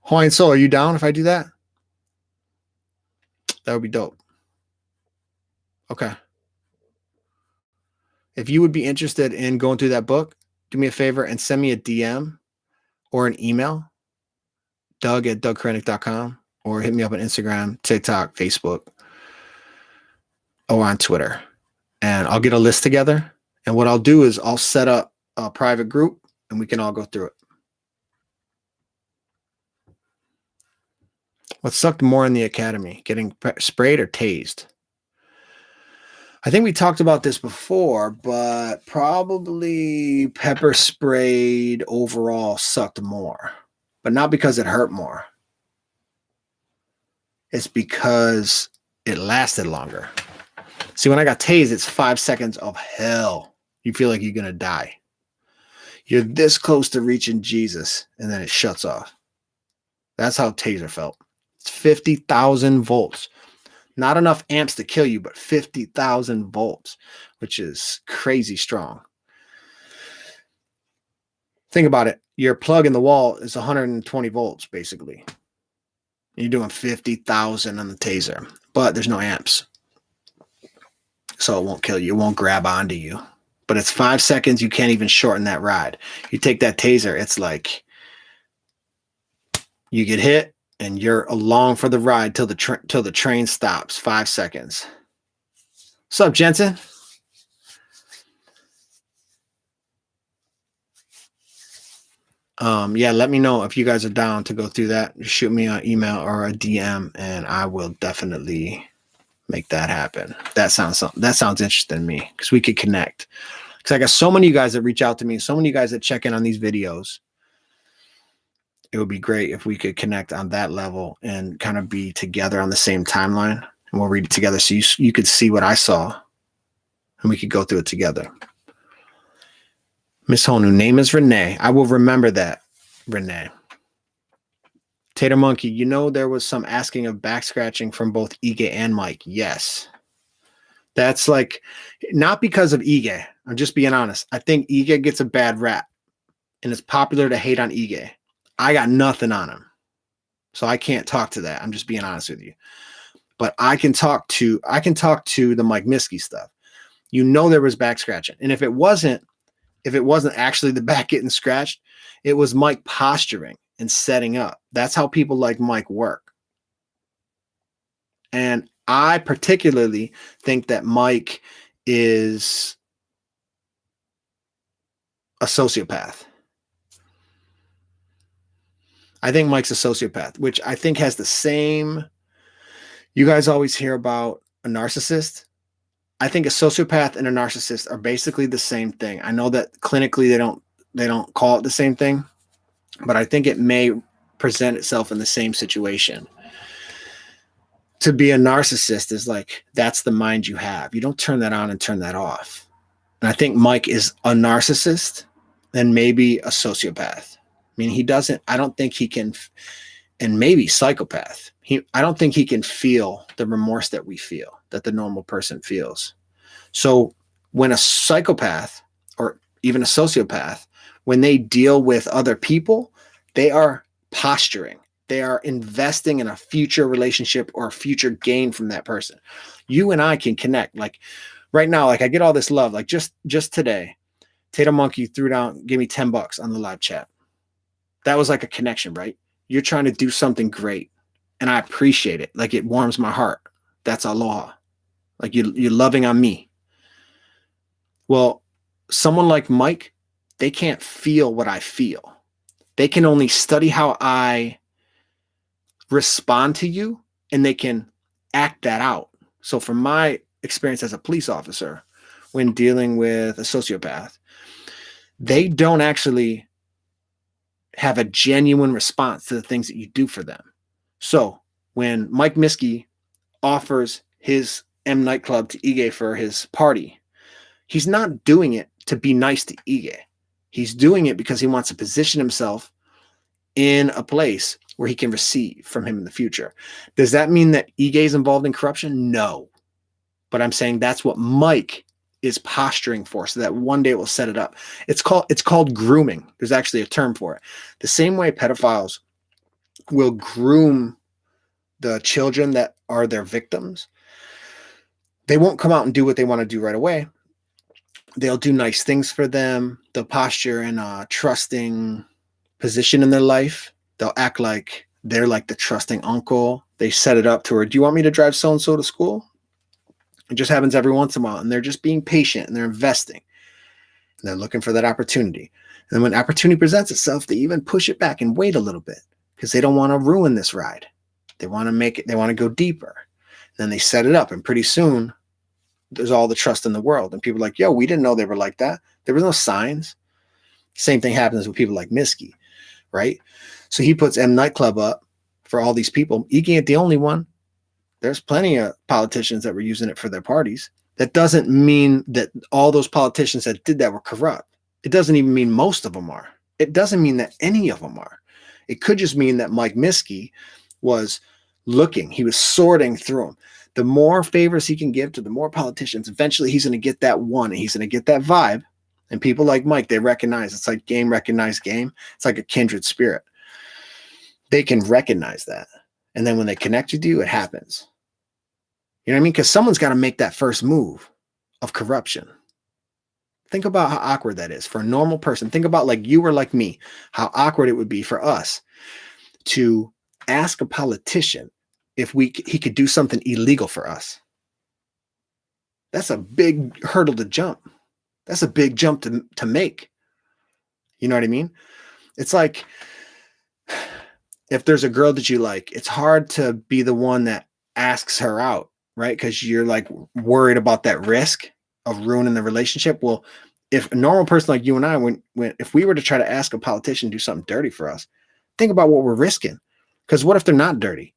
Hawaiian Soul, are you down if I do that? That would be dope. Okay. If you would be interested in going through that book, do me a favor and send me a DM or an email, Doug@DougKorenic.com, or hit me up on Instagram, TikTok, Facebook, or on Twitter. And I'll get a list together. And what I'll do is I'll set up a private group and we can all go through it. What sucked more in the academy, getting sprayed or tased? I think we talked about this before, but probably pepper sprayed overall sucked more, but not because it hurt more. It's because it lasted longer. See, when I got tased, it's 5 seconds of hell. You feel like you're going to die. You're this close to reaching Jesus, and then it shuts off. That's how Taser felt. It's 50,000 volts. Not enough amps to kill you, but 50,000 volts, which is crazy strong. Think about it. Your plug in the wall is 120 volts, basically. You're doing 50,000 on the Taser, but there's no amps. So it won't kill you. It won't grab onto you. But it's 5 seconds. You can't even shorten that ride. You take that Taser, it's like you get hit and you're along for the ride till the train stops. 5 seconds. What's up, Jensen? Yeah, let me know if you guys are down to go through that. Shoot me an email or a DM, and I will definitely make that happen. That sounds interesting to me because we could connect. Because I got so many of you guys that reach out to me, so many of you guys that check in on these videos. It would be great if we could connect on that level and kind of be together on the same timeline, and we'll read it together so you could see what I saw, and we could go through it together. Miss Honu, name is Renee. I will remember that, Renee. Tater Monkey, you know there was some asking of back scratching from both Ige and Mike. Yes. That's like, not because of Ige. I'm just being honest. I think Ige gets a bad rap, and it's popular to hate on Ige. I got nothing on him, so I can't talk to that. I'm just being honest with you. But I can talk to the Mike Miske stuff. You know there was back scratching, and if it wasn't actually the back getting scratched, it was Mike posturing and setting up. That's how people like Mike work. And I particularly think that Mike is a sociopath. I think Mike's a sociopath, which I think has the same, you guys always hear about a narcissist. I think a sociopath and a narcissist are basically the same thing. I know that clinically they don't call it the same thing, but I think it may present itself in the same situation. To be a narcissist is like, that's the mind you have. You don't turn that on and turn that off. And I think Mike is a narcissist and maybe a sociopath. I mean, I don't think he can, and maybe psychopath. I don't think he can feel the remorse that we feel, that the normal person feels. So when a psychopath or even a sociopath, when they deal with other people, they are posturing. They are investing in a future relationship or a future gain from that person. You and I can connect. Like right now, like I get all this love. Like just today, Tato Monkey gave me $10 on the live chat. That was like a connection, right? You're trying to do something great, and I appreciate it. Like it warms my heart. That's aloha. Like you're loving on me. Well, someone like Mike, they can't feel what I feel. They can only study how I respond to you, and they can act that out. So from my experience as a police officer, when dealing with a sociopath, they don't actually have a genuine response to the things that you do for them. So when Mike Miske offers his M nightclub to Ige for his party, he's not doing it to be nice to Ige. He's doing it because he wants to position himself in a place where he can receive from him in the future. Does that mean that Ige is involved in corruption? No. But I'm saying that's what Mike is posturing for, so that one day it will set it up. It's called grooming. There's actually a term for it. The same way pedophiles will groom the children that are their victims, they won't come out and do what they want to do right away. They'll do nice things for them. They'll posture in a trusting position in their life. They'll act like they're like the trusting uncle. They set it up to where, do you want me to drive so-and-so to school? It just happens every once in a while, and they're just being patient, and they're investing. And they're looking for that opportunity. And then when opportunity presents itself, they even push it back and wait a little bit because they don't want to ruin this ride. They want to make it, they want to go deeper. And then they set it up, and pretty soon there's all the trust in the world. And people are like, yo, we didn't know they were like that. There was no signs. Same thing happens with people like Miske, right? So he puts M nightclub up for all these people. Ige ain't the only one. There's plenty of politicians that were using it for their parties. That doesn't mean that all those politicians that did that were corrupt. It doesn't even mean most of them are. It doesn't mean that any of them are. It could just mean that Mike Miske was looking. He was sorting through them. The more favors he can give to the more politicians, eventually he's going to get that one, and he's going to get that vibe. And people like Mike, they recognize. It's like game recognized game. It's like a kindred spirit. They can recognize that. And then when they connect with you, it happens. You know what I mean? Because someone's got to make that first move of corruption. Think about how awkward that is for a normal person. Think about like you or like me, how awkward it would be for us to ask a politician if he could do something illegal for us. That's a big hurdle to jump. That's a big jump to make. You know what I mean? It's like if there's a girl that you like, it's hard to be the one that asks her out, right? Because you're like worried about that risk of ruining the relationship. Well, if a normal person like you and I, if we were to try to ask a politician to do something dirty for us, think about what we're risking. Because what if they're not dirty?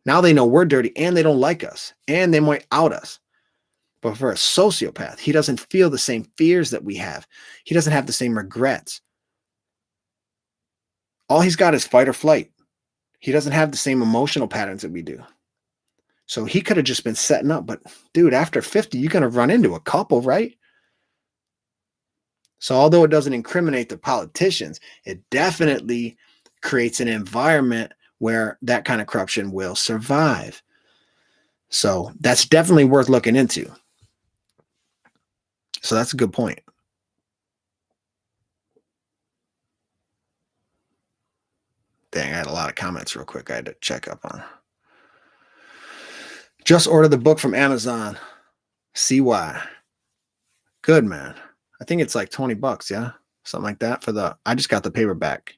Now they know we're dirty and they don't like us and they might out us. But for a sociopath, he doesn't feel the same fears that we have. He doesn't have the same regrets. All he's got is fight or flight. He doesn't have the same emotional patterns that we do. So he could have just been setting up. But dude, after 50, you're going to run into a couple, right? So although it doesn't incriminate the politicians, it definitely creates an environment where that kind of corruption will survive. So that's definitely worth looking into. So that's a good point. Dang, I had a lot of comments real quick I had to check up on. Just ordered the book from Amazon. See why. Good, man. I think it's like $20, yeah? Something like that for the, I just got the paperback.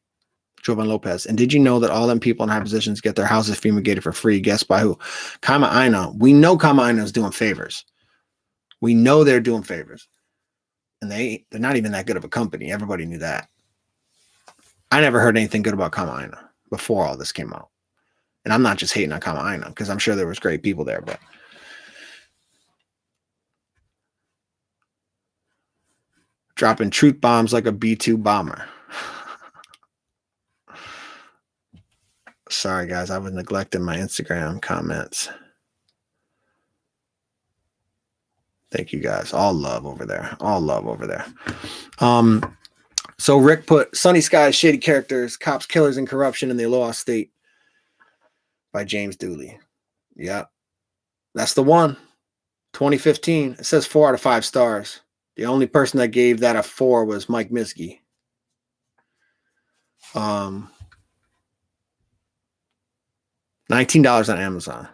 Jovan Lopez. And did you know that all them people in high positions get their houses fumigated for free? Guess by who? Kama Aina. We know Kama Aina is doing favors. We know they're doing favors. And they're not even that good of a company. Everybody knew that. I never heard anything good about Kama Aina before all this came out. And I'm not just hating on Kama Aina because I'm sure there was great people there, but dropping truth bombs like a B-2 bomber. Sorry, guys. I was neglecting my Instagram comments. Thank you, guys. All love over there. All love over there. So Rick put Sunny Skies, Shady Characters, Cops, Killers, and Corruption in the Aloha State by James Dooley. Yeah. That's the one. 2015. It says 4 out of 5 stars. The only person that gave that a 4 was Mike Miske. $19 on Amazon.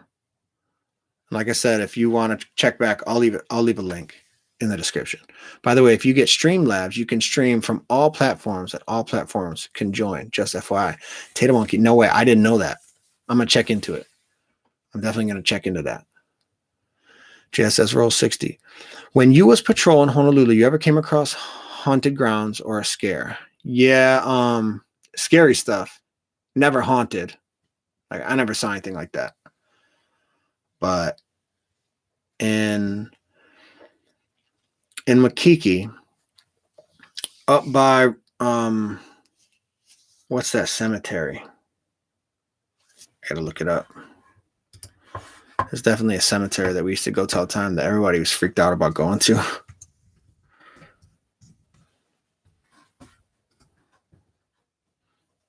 Like I said, if you want to check back, I'll leave a link in the description. By the way, if you get Streamlabs, you can stream from all platforms, and all platforms can join. Just FYI. Tater Monkey, no way. I didn't know that. I'm gonna check into it. I'm definitely gonna check into that. JSS roll 60. When you was patrolling Honolulu, you ever came across haunted grounds or a scare? Yeah, scary stuff. Never haunted. Like I never saw anything like that. But in Makiki, up by what's that cemetery? I gotta look it up. There's definitely a cemetery that we used to go to all the time that everybody was freaked out about going to.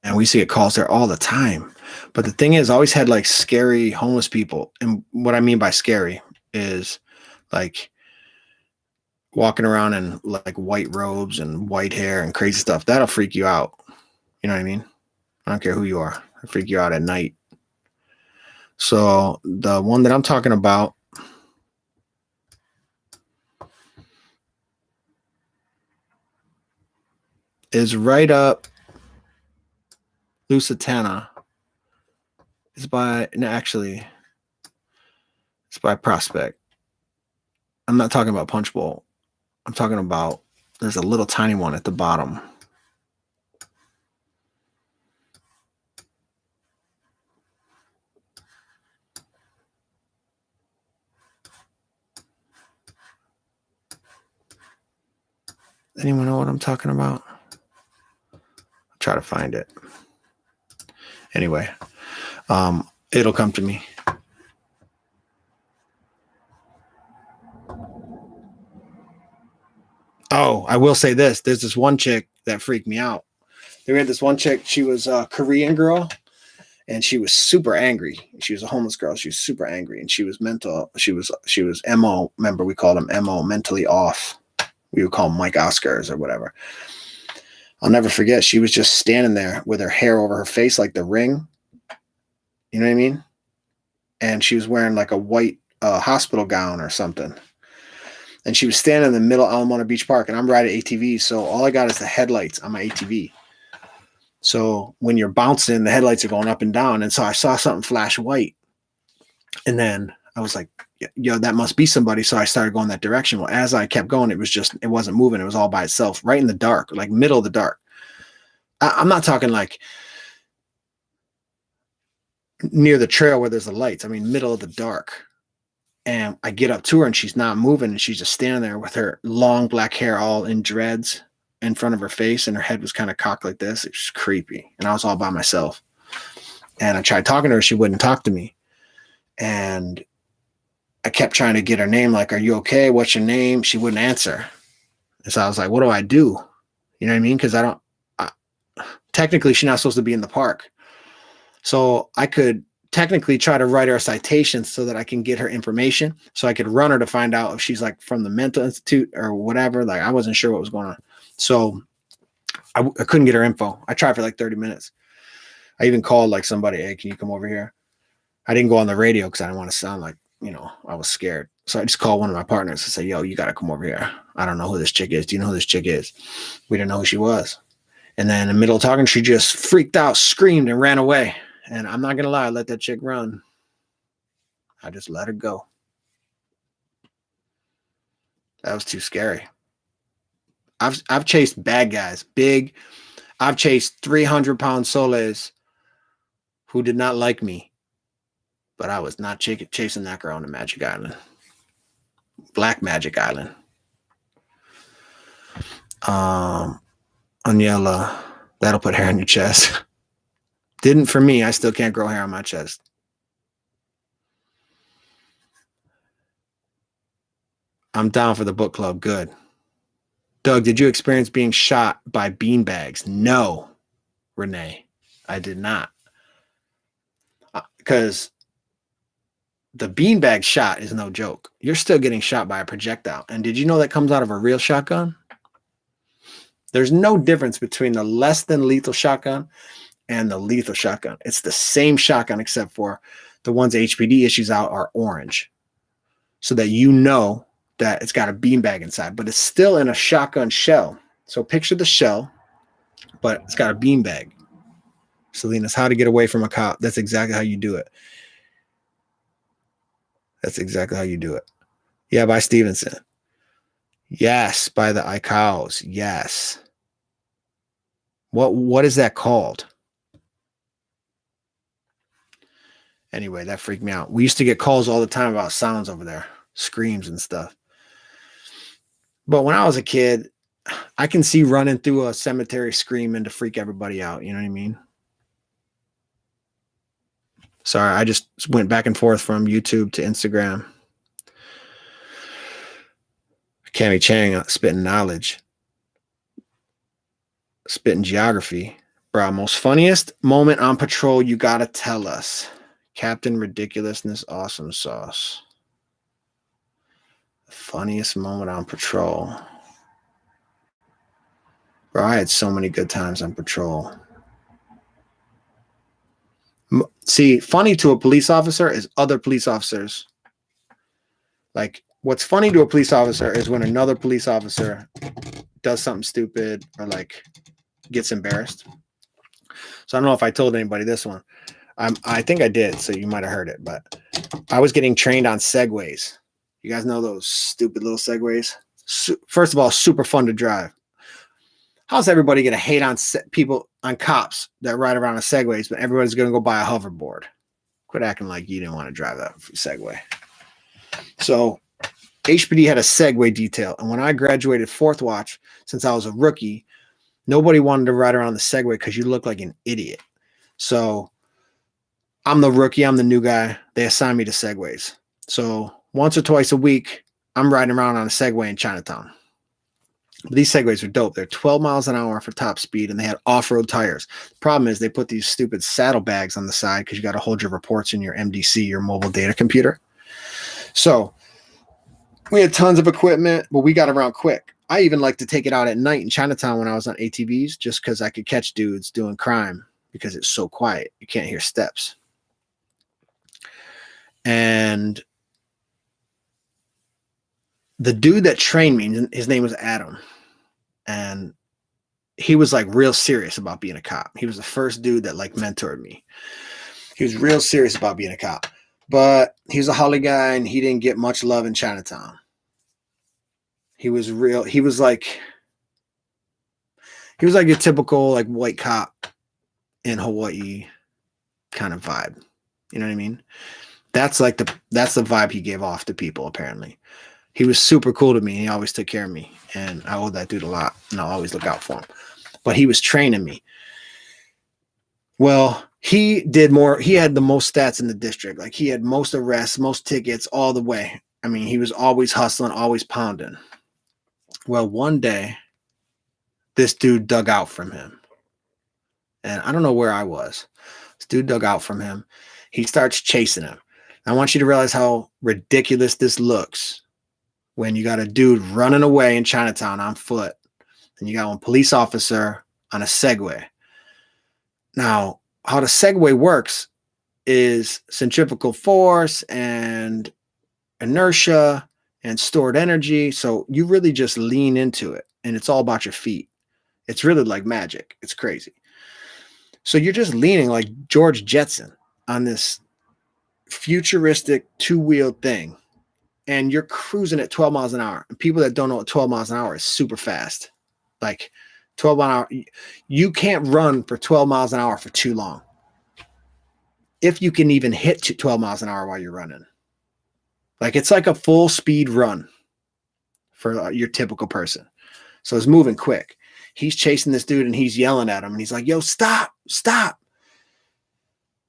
And we used to get calls there all the time. But the thing is, I always had like scary homeless people. And what I mean by scary is like walking around in like white robes and white hair and crazy stuff. That'll freak you out. You know what I mean? I don't care who you are. It'll freak you out at night. So the one that I'm talking about is right up Lusitana. It's by, no, actually, it's by Prospect. I'm not talking about Punch Bowl. I'm talking about, there's a little tiny one at the bottom. Anyone know what I'm talking about? I'll try to find it. Anyway, it'll come to me. Oh, I will say this. There's this one chick that freaked me out. We had this one chick. She was a Korean girl, and she was super angry. She was a homeless girl. She was super angry, and she was mental. She was MO. Remember, we called him MO, mentally off. We would call him Mike Oscars or whatever. I'll never forget. She was just standing there with her hair over her face like the Ring. You know what I mean? And she was wearing like a white hospital gown or something. And she was standing in the middle of Alamona Beach Park, and I'm riding ATV, so all I got is the headlights on my ATV. So when you're bouncing, the headlights are going up and down. And so I saw something flash white. And then I was like, yo, that must be somebody. So I started going that direction. Well, as I kept going, it wasn't moving. It was all by itself, right in the dark, like middle of the dark. I'm not talking like near the trail where there's the lights. I mean, middle of the dark. And I get up to her and she's not moving. And she's just standing there with her long black hair all in dreads in front of her face. And her head was kind of cocked like this. It was creepy. And I was all by myself. And I tried talking to her. She wouldn't talk to me. And I kept trying to get her name. Like, are you okay? What's your name? She wouldn't answer. And so I was like, what do I do? You know what I mean? Because technically she's not supposed to be in the park. So I could technically try to write her a citation so that I can get her information, so I could run her to find out if she's like from the mental institute or whatever. Like I wasn't sure what was going on. So I couldn't get her info. I tried for like 30 minutes. I even called like somebody, hey, can you come over here? I didn't go on the radio because I didn't want to sound like, I was scared. So I just called one of my partners and said, yo, you got to come over here. I don't know who this chick is. Do you know who this chick is? We didn't know who she was. And then in the middle of talking, she just freaked out, screamed, and ran away. And I'm not going to lie, I let that chick run. I just let her go. That was too scary. I've chased bad guys, big. I've chased 300-pound soles who did not like me. But I was not chasing that girl on the Magic Island. Black Magic Island. Aniela, that'll put hair on your chest. Didn't for me. I still can't grow hair on my chest. I'm down for the book club. Good. Doug, did you experience being shot by beanbags? No, Renee, I did not. Because the beanbag shot is no joke. You're still getting shot by a projectile. And did you know that comes out of a real shotgun? There's no difference between the less than lethal shotgun and the lethal shotgun. It's the same shotgun, except for the ones HPD issues out are orange. So that you know that it's got a beanbag inside, but it's still in a shotgun shell. So picture the shell, but it's got a beanbag. Selena's how to get away from a cop. That's exactly how you do it. That's exactly how you do it. Yeah, by Stevenson. Yes, by the Icaos. Yes. What is that called? Anyway, that freaked me out. We used to get calls all the time about sounds over there, screams and stuff. But when I was a kid, I can see running through a cemetery screaming to freak everybody out. You know what I mean? Sorry, I just went back and forth from YouTube to Instagram. Cammy Chang spitting knowledge. Spitting geography. Bro, most funniest moment on patrol, you gotta tell us. Captain Ridiculousness Awesome Sauce. Funniest moment on patrol. Bro, I had so many good times on patrol. See, funny to a police officer is other police officers. Like, what's funny to a police officer is when another police officer does something stupid or like gets embarrassed. So I don't know if I told anybody this one. I think I did, so you might have heard it, but I was getting trained on Segways. You guys know those stupid little Segways? First of all, super fun to drive. How's everybody going to hate on people, on cops that ride around on Segways, but everybody's going to go buy a hoverboard? Quit acting like you didn't want to drive that Segway. So HPD had a Segway detail, and when I graduated fourth watch, since I was a rookie, nobody wanted to ride around the Segway because you look like an idiot. So I'm the rookie. I'm the new guy. They assigned me to Segways. So once or twice a week, I'm riding around on a Segway in Chinatown. But these Segways are dope. They're 12 miles an hour for top speed, and they had off-road tires. The problem is they put these stupid saddlebags on the side because you got to hold your reports in your MDC, your mobile data computer. So we had tons of equipment, but we got around quick. I even like to take it out at night in Chinatown when I was on ATVs just because I could catch dudes doing crime because it's so quiet. You can't hear steps. And the dude that trained me, his name was Adam. And he was like real serious about being a cop. He was the first dude that like mentored me. He was real serious about being a cop. But he's a Holly guy and he didn't get much love in Chinatown. He was like your typical like white cop in Hawaii kind of vibe. You know what I mean? That's the vibe he gave off to people, apparently. He was super cool to me. He always took care of me. And I owe that dude a lot. And I'll always look out for him. But he was training me. Well, he did more. He had the most stats in the district. Like he had most arrests, most tickets all the way. I mean, he was always hustling, always pounding. Well, one day, this dude dug out from him. And I don't know where I was. This dude dug out from him. He starts chasing him. I want you to realize how ridiculous this looks when you got a dude running away in Chinatown on foot and you got one police officer on a Segway. Now, how the Segway works is centrifugal force and inertia and stored energy. So you really just lean into it, and it's all about your feet. It's really like magic. It's crazy. So you're just leaning like George Jetson on this futuristic two-wheeled thing, and you're cruising at 12 miles an hour. And people that don't know what 12 miles an hour is super fast. Like 12 miles an hour, you can't run for 12 miles an hour for too long. If you can even hit 12 miles an hour while you're running. Like it's like a full speed run for your typical person. So it's moving quick. He's chasing this dude and he's yelling at him and he's like, yo, stop, stop.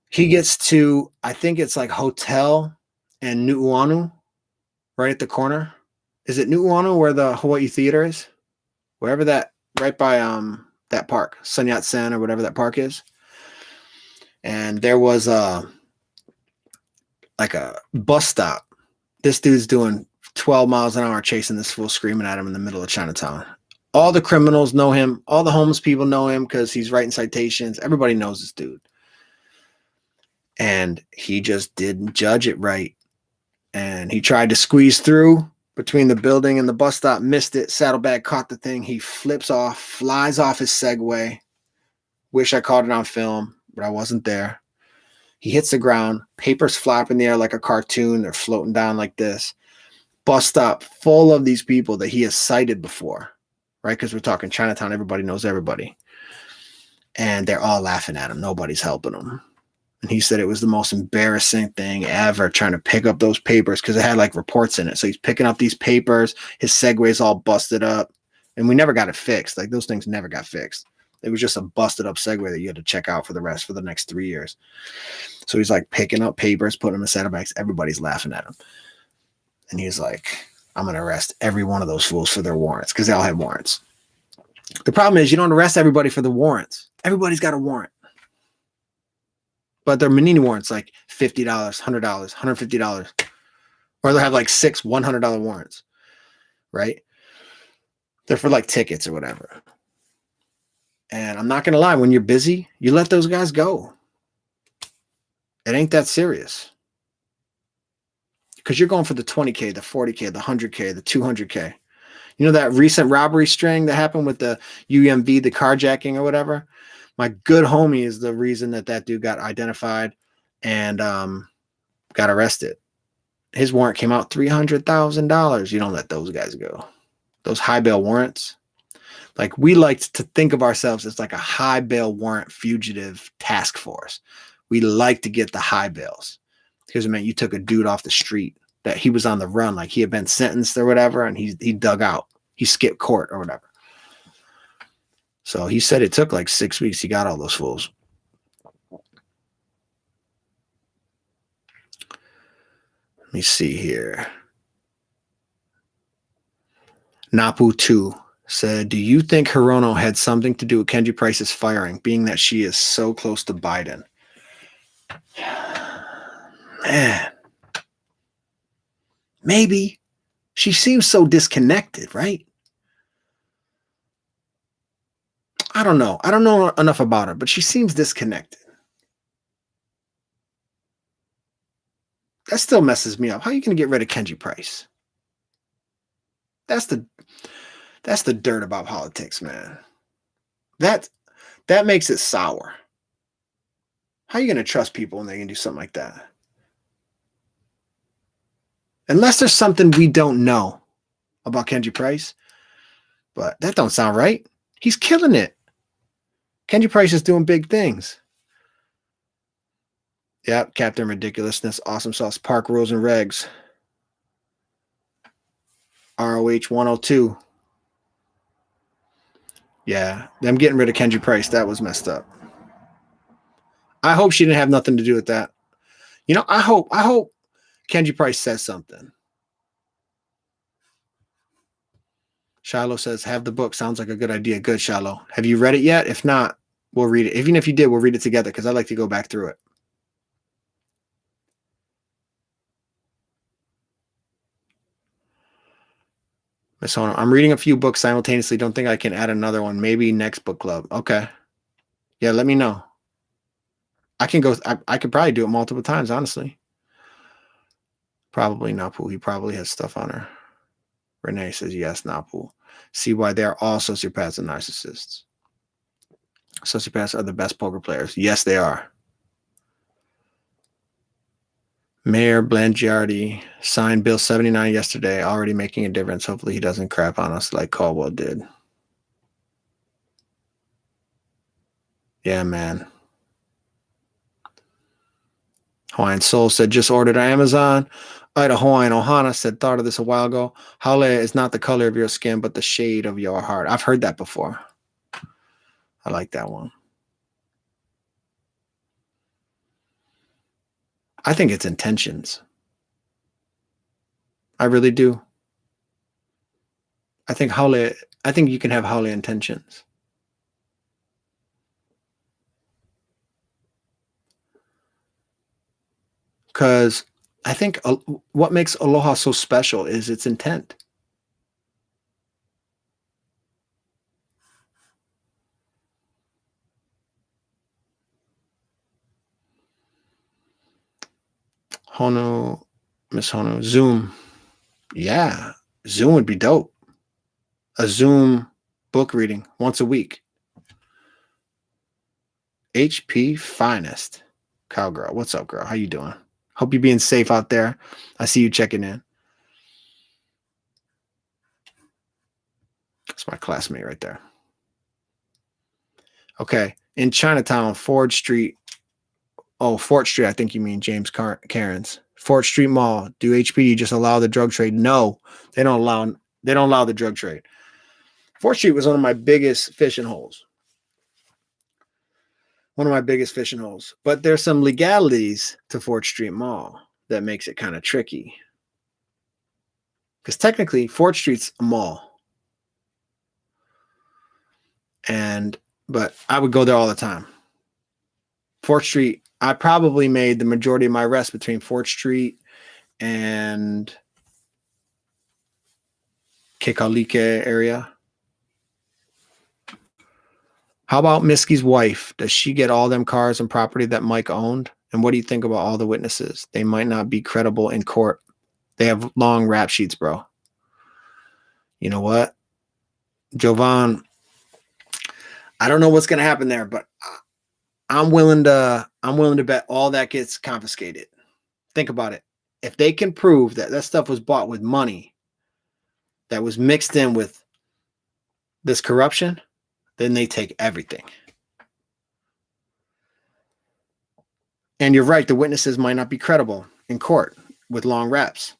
He gets to, I think it's like Hotel and Nu'uanu, right at the corner. Is it Nu'uanu where the Hawaii Theater is? Wherever that, right by that park, Sun Yat-sen or whatever that park is. And there was like a bus stop. This dude's doing 12 miles an hour chasing this fool, screaming at him in the middle of Chinatown. All the criminals know him. All the homeless people know him because he's writing citations. Everybody knows this dude. And he just didn't judge it right. And he tried to squeeze through between the building and the bus stop, missed it. Saddlebag caught the thing. He flips off, flies off his Segway. Wish I caught it on film, but I wasn't there. He hits the ground. Papers flap in the air like a cartoon. They're floating down like this. Bus stop full of these people that he has cited before, right? Because we're talking Chinatown. Everybody knows everybody. And they're all laughing at him. Nobody's helping him. And he said it was the most embarrassing thing ever trying to pick up those papers because it had like reports in it. So he's picking up these papers. His Segway's all busted up. And we never got it fixed. Like those things never got fixed. It was just a busted up Segway that you had to check out for the next 3 years. So he's like picking up papers, putting them in saddlebags. Everybody's laughing at him. And he's like, I'm going to arrest every one of those fools for their warrants because they all had warrants. The problem is you don't arrest everybody for the warrants. Everybody's got a warrant. But they're Manini warrants, like $50, $100, $150. Or they'll have like 6 $100 warrants, right? They're for like tickets or whatever. And I'm not going to lie, when you're busy, you let those guys go. It ain't that serious. Because you're going for the 20K, the 40K, the 100K, the 200K. You know that recent robbery string that happened with the UMV, the carjacking or whatever? My good homie is the reason that dude got identified and got arrested. His warrant came out $300,000. You don't let those guys go. Those high bail warrants. Like we like to think of ourselves as like a high bail warrant fugitive task force. We like to get the high bails because it meant you took a dude off the street that he was on the run, like he had been sentenced or whatever, and he dug out. He skipped court or whatever. So he said it took like 6 weeks. He got all those fools. Let me see here. Napu 2 said, do you think Hirono had something to do with Kenji Price's firing, being that she is so close to Biden? Man. Maybe. She seems so disconnected, right? I don't know. I don't know enough about her, but she seems disconnected. That still messes me up. How are you going to get rid of Kenji Price? That's the dirt about politics, man. That makes it sour. How are you going to trust people when they can do something like that? Unless there's something we don't know about Kenji Price. But that don't sound right. He's killing it. Kenji Price is doing big things. Yep, Captain Ridiculousness, Awesome Sauce, Park Rules and Regs. ROH 102. Yeah, them getting rid of Kenji Price, that was messed up. I hope she didn't have nothing to do with that. You know, I hope Kenji Price says something. Shiloh says, have the book. Sounds like a good idea. Good, Shiloh. Have you read it yet? If not, we'll read it. Even if you did, we'll read it together because I like to go back through it. Miss Hono, I'm reading a few books simultaneously. Don't think I can add another one. Maybe next book club. Okay. Yeah, let me know. I can go. I could probably do it multiple times, honestly. Probably Napu. He probably has stuff on her. Renee says yes, Napu. See why they're all sociopaths and narcissists. Sociopaths are the best poker players. Yes, they are. Mayor Blangiardi signed Bill 79 yesterday, already making a difference. Hopefully he doesn't crap on us like Caldwell did. Yeah, man. Hawaiian Soul said, just ordered on Amazon. Ida Hawaiian Ohana said, thought of this a while ago. Haole is not the color of your skin, but the shade of your heart. I've heard that before. I like that one. I think it's intentions. I really do. I think you can have haole intentions. Because I think what makes aloha so special is its intent. Hono, Miss Hono, Zoom. Yeah, Zoom would be dope. A Zoom book reading once a week. HP Finest. Cowgirl, what's up, girl? How you doing? Hope you're being safe out there. I see you checking in. That's my classmate right there. Okay, in Chinatown, Fort Street, I think you mean James Cairns. Fort Street Mall. Do HPD just allow the drug trade? No, they don't allow the drug trade. Fort Street was one of my biggest fishing holes. But there's some legalities to Fort Street Mall that makes it kind of tricky. Because technically, Fort Street's a mall. But I would go there all the time. Fort Street, I probably made the majority of my rest between Fort Street and Kekalike area. How about Miske's wife? Does she get all them cars and property that Mike owned? And what do you think about all the witnesses? They might not be credible in court. They have long rap sheets, bro. You know what? Jovan, I don't know what's going to happen there, but I'm willing to bet all that gets confiscated. Think about it. If they can prove that that stuff was bought with money that was mixed in with this corruption, then they take everything. And you're right, the witnesses might not be credible in court with long reps.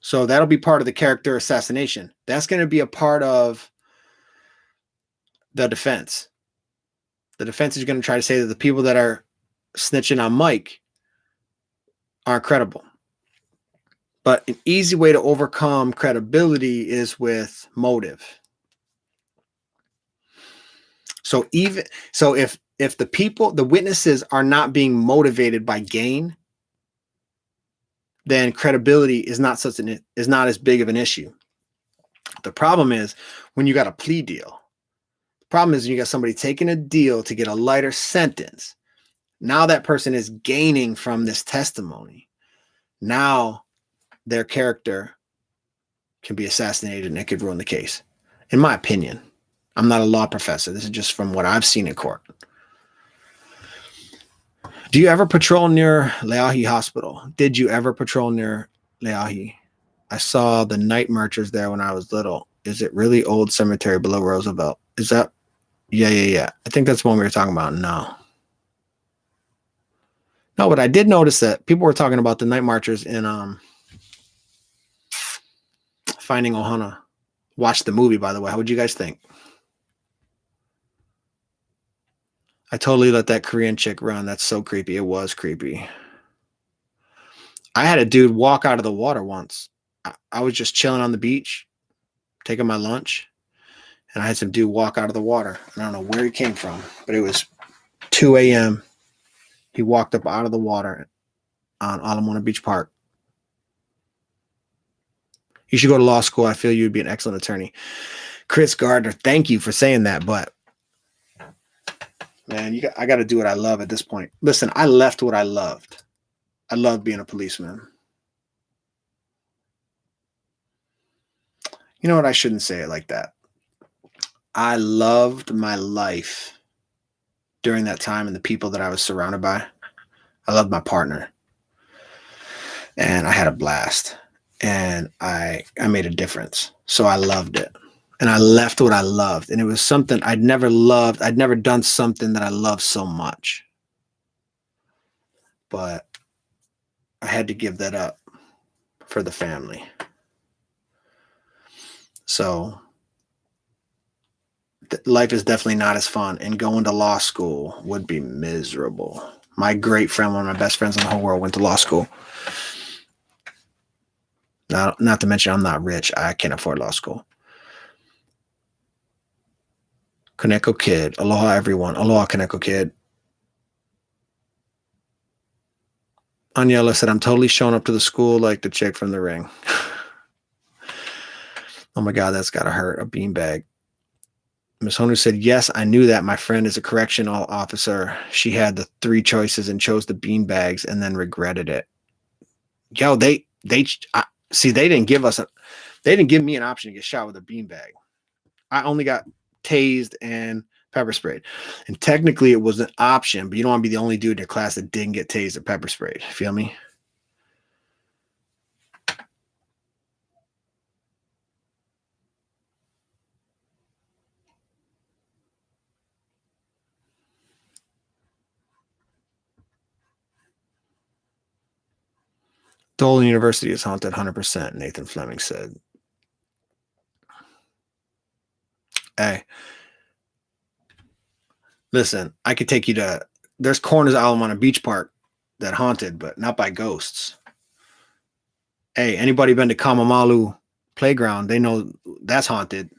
So that'll be part of the character assassination. That's going to be a part of the defense. The defense is going to try to say that the people that are snitching on Mike aren't credible. But an easy way to overcome credibility is with motive. So if the witnesses are not being motivated by gain, then credibility is not as big of an issue. The problem is when you got a plea deal. The problem is you got somebody taking a deal to get a lighter sentence. Now that person is gaining from this testimony. Now their character can be assassinated and it could ruin the case. In my opinion, I'm not a law professor. This is just from what I've seen in court. Do you ever patrol near Leahi Hospital? Did you ever patrol near Leahi? I saw the night marchers there when I was little. Is it really old cemetery below Roosevelt? Is that? Yeah. I think that's the one we were talking about. No, but I did notice that people were talking about the night marchers in Finding Ohana. Watch the movie, by the way. How would you guys think? I totally let that Korean chick run. That's so creepy. It was creepy. I had a dude walk out of the water once. I was just chilling on the beach, taking my lunch, and I had some dude walk out of the water. I don't know where he came from, but it was 2 a.m. He walked up out of the water on Ala Moana Beach Park. You should go to law school. I feel you'd be an excellent attorney. Chris Gardner, thank you for saying that, but Man, I got to do what I love at this point. Listen, I left what I loved. I love being a policeman. You know what? I shouldn't say it like that. I loved my life during that time and the people that I was surrounded by. I loved my partner. And I had a blast. And I made a difference. So I loved it. And I left what I loved. And it was something I'd never loved. I'd never done something that I loved so much. But I had to give that up for the family. So life is definitely not as fun. And going to law school would be miserable. My great friend, one of my best friends in the whole world, went to law school. Not to mention I'm not rich. I can't afford law school. Kaneko Kid. Aloha, everyone. Aloha, Kaneko Kid. Aniela said, I'm totally showing up to the school like the chick from The Ring. Oh my God, that's got to hurt. A beanbag. Miss Honu said, yes, I knew that. My friend is a correctional officer. She had the 3 choices and chose the beanbags and then regretted it. Yo, see, they didn't give me an option to get shot with a beanbag. I only got tased and pepper sprayed. And technically it was an option, but you don't want to be the only dude in your class that didn't get tased or pepper sprayed. Feel me? Dolan University is haunted 100%, Nathan Fleming said. Hey, listen, I could take you to, there's corners of Alamana Beach Park that haunted, but not by ghosts. Hey, anybody been to Kamamalu Playground? They know that's haunted,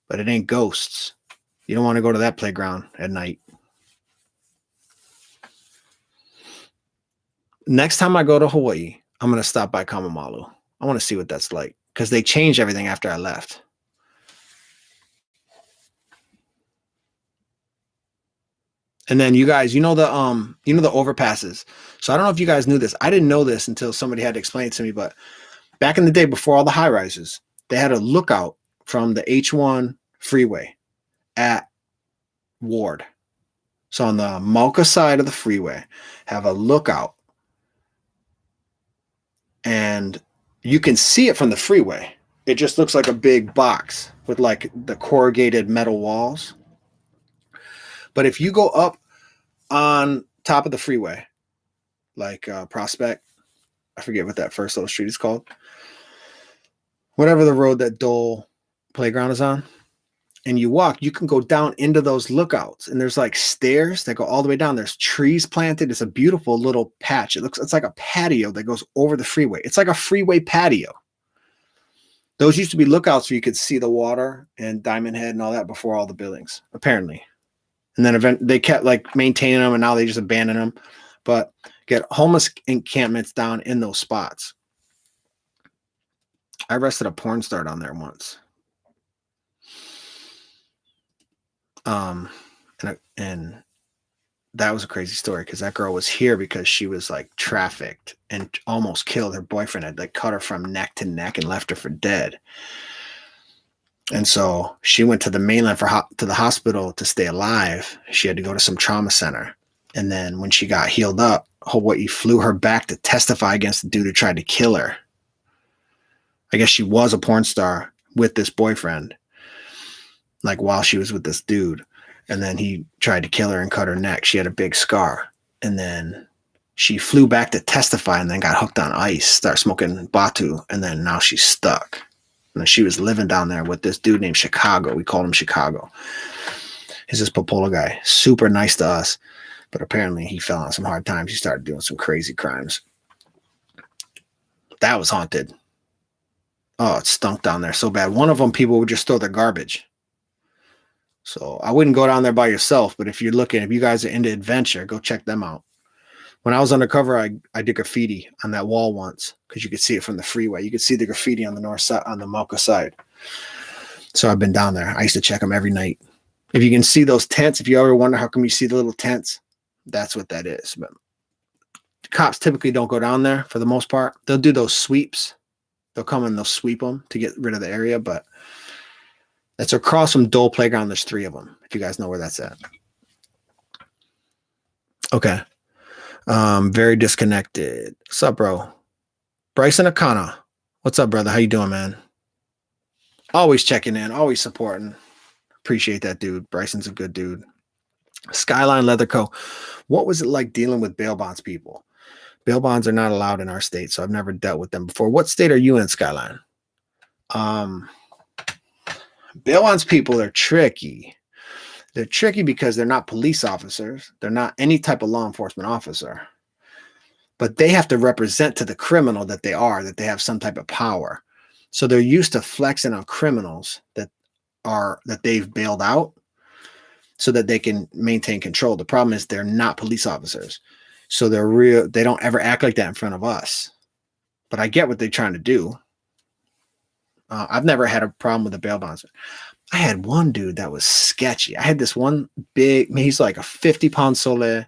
but it ain't ghosts. You don't want to go to that playground at night. Next time I go to Hawaii, I'm going to stop by Kamamalu. I want to see what that's like because they changed everything after I left. And then you guys, you know the overpasses. So I don't know if you guys knew this. I didn't know this until somebody had to explain it to me. But back in the day, before all the high rises, they had a lookout from the H1 freeway at Ward. So on the Mauka side of the freeway, have a lookout. And you can see it from the freeway. It just looks like a big box with like the corrugated metal walls. But if you go up on top of the freeway, like Prospect, I forget what that first little street is called. Whatever the road that Dole Playground is on. And you walk, you can go down into those lookouts. And there's like stairs that go all the way down. There's trees planted. It's a beautiful little patch. It's like a patio that goes over the freeway. It's like a freeway patio. Those used to be lookouts where you could see the water and Diamond Head and all that before all the buildings, apparently. And then they kept like maintaining them and now they just abandon them. But get homeless encampments down in those spots. I arrested a porn star down there once. And that was a crazy story because that girl was here because she was like trafficked and almost killed. Her boyfriend had like cut her from neck to neck and left her for dead. And so she went to the mainland to the hospital to stay alive. She had to go to some trauma center. And then when she got healed up, Hawaii flew her back to testify against the dude who tried to kill her. I guess she was a porn star with this boyfriend, like while she was with this dude. And then he tried to kill her and cut her neck. She had a big scar. And then she flew back to testify and then got hooked on ice, started smoking Batu. And then now she's stuck. And she was living down there with this dude named Chicago. We called him Chicago. He's this Popola guy, super nice to us. But apparently he fell on some hard times. He started doing some crazy crimes. That was haunted. Oh, it stunk down there so bad. One of them, people would just throw their garbage. So I wouldn't go down there by yourself. But if you're looking, if you guys are into adventure, go check them out. When I was undercover, I did graffiti on that wall once because you could see it from the freeway. You could see the graffiti on the north side, on the Mauka side. So I've been down there. I used to check them every night. If you can see those tents, if you ever wonder how come you see the little tents, that's what that is. But cops typically don't go down there for the most part. They'll do those sweeps. They'll come and they'll sweep them to get rid of the area. But that's across from Dole Playground. There's 3 of them, if you guys know where that's at. Okay. Very disconnected. What's up, bro? Bryson Akana. What's up, brother? How you doing, man? Always checking in, always supporting. Appreciate that, dude. Bryson's a good dude. Skyline Leather Co. What was it like dealing with bail bonds people? Bail bonds are not allowed in our state, so I've never dealt with them before. What state are you in, Skyline? Bail bonds people are tricky. They're tricky because they're not police officers. They're not any type of law enforcement officer. But they have to represent to the criminal that they they have some type of power. So they're used to flexing on criminals that they've bailed out so that they can maintain control. The problem is they're not police officers. So they don't ever act like that in front of us. But I get what they're trying to do. I've never had a problem with a bail bondsman. I had one dude that was sketchy. I had this one he's like a 50-pound sole.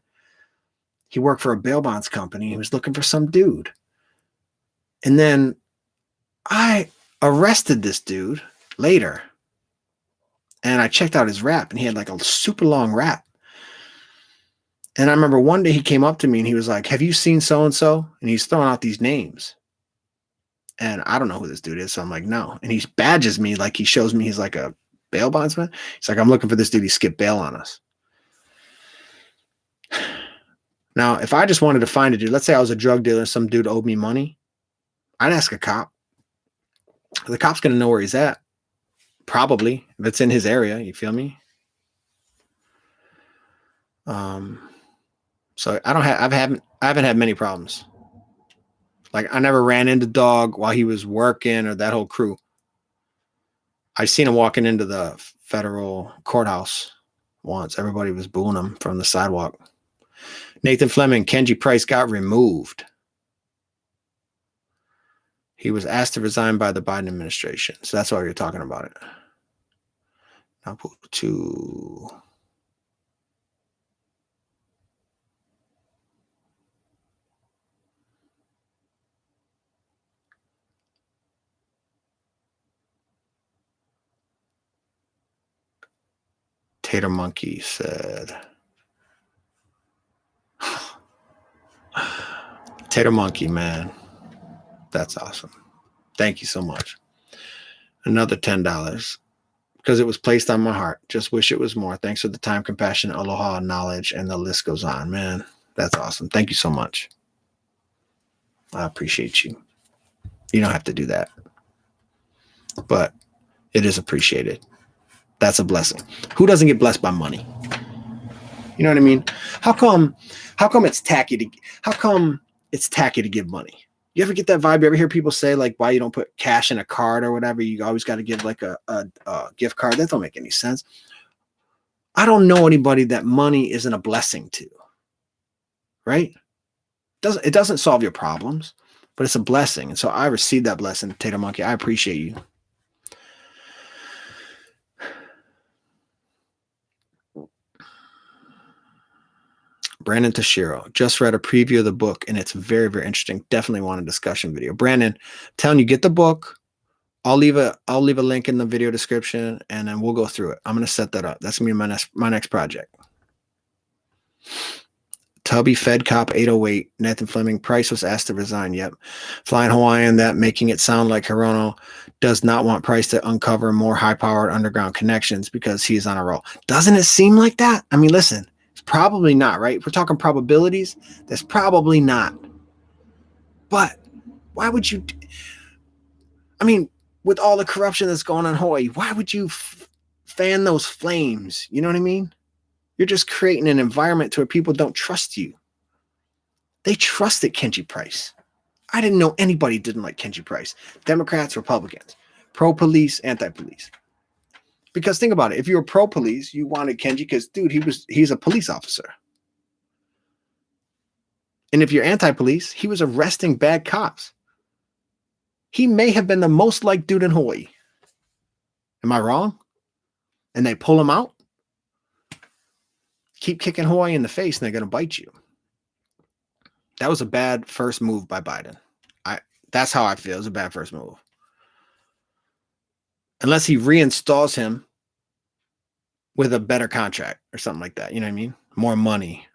He worked for a bail bonds company. He was looking for some dude. And then I arrested this dude later. And I checked out his rap, and he had like a super long rap. And I remember one day he came up to me and he was like, "Have you seen so-and-so?" And he's throwing out these names. And I don't know who this dude is. So I'm like, no. And he badges me, like he shows me he's like a bail bondsman. He's like, "I'm looking for this dude. He skipped bail on us." Now, if I just wanted to find a dude, let's say I was a drug dealer and some dude owed me money, I'd ask a cop. The cop's going to know where he's at. Probably, if it's in his area, you feel me? So I haven't had many problems. Like I never ran into Dog while he was working or that whole crew. I seen him walking into the federal courthouse once. Everybody was booing him from the sidewalk. Nathan Fleming, Kenji Price got removed. He was asked to resign by the Biden administration. So that's why you're talking about it. Now put to Tater Monkey said, Tater Monkey, man. That's awesome. Thank you so much. Another $10 because it was placed on my heart. Just wish it was more. Thanks for the time, compassion, aloha, knowledge, and the list goes on, man. That's awesome. Thank you so much. I appreciate you. You don't have to do that, but it is appreciated. That's a blessing. Who doesn't get blessed by money? You know what I mean? How come it's tacky to give money? You ever get that vibe? You ever hear people say like, why you don't put cash in a card or whatever? You always got to give like a gift card. That don't make any sense. I don't know anybody that money isn't a blessing to, right? It doesn't solve your problems, but it's a blessing. And so I received that blessing, Tater Monkey. I appreciate you. Brandon Toshiro just read a preview of the book, and it's very, very interesting. Definitely want a discussion video. Brandon, I'm telling you, get the book. I'll leave a link in the video description, and then we'll go through it. I'm going to set that up. That's going to be my next project. Tubby Fed Cop 808. Nathan Fleming. Price was asked to resign. Yep. Flying Hawaiian, that making it sound like Hirono does not want Price to uncover more high-powered underground connections because he's on a roll. Doesn't it seem like that? I mean, listen. Probably not, right? If we're talking probabilities, that's probably not. But why would you? I mean, with all the corruption that's going on in Hawaii, why would you fan those flames? You know what I mean? You're just creating an environment to where people don't trust you. They trusted Kenji Price. I didn't know anybody didn't like Kenji Price. Democrats, Republicans, pro-police, anti-police. Because think about it. If you were pro-police, you wanted Kenji because, dude, he's a police officer. And if you're anti-police, he was arresting bad cops. He may have been the most liked dude in Hawaii. Am I wrong? And they pull him out? keep kicking Hawaii in the face and they're going to bite you. That was a bad first move by Biden. That's how I feel. It was a bad first move. Unless he reinstalls him with a better contract or something like that. You know what I mean? More money.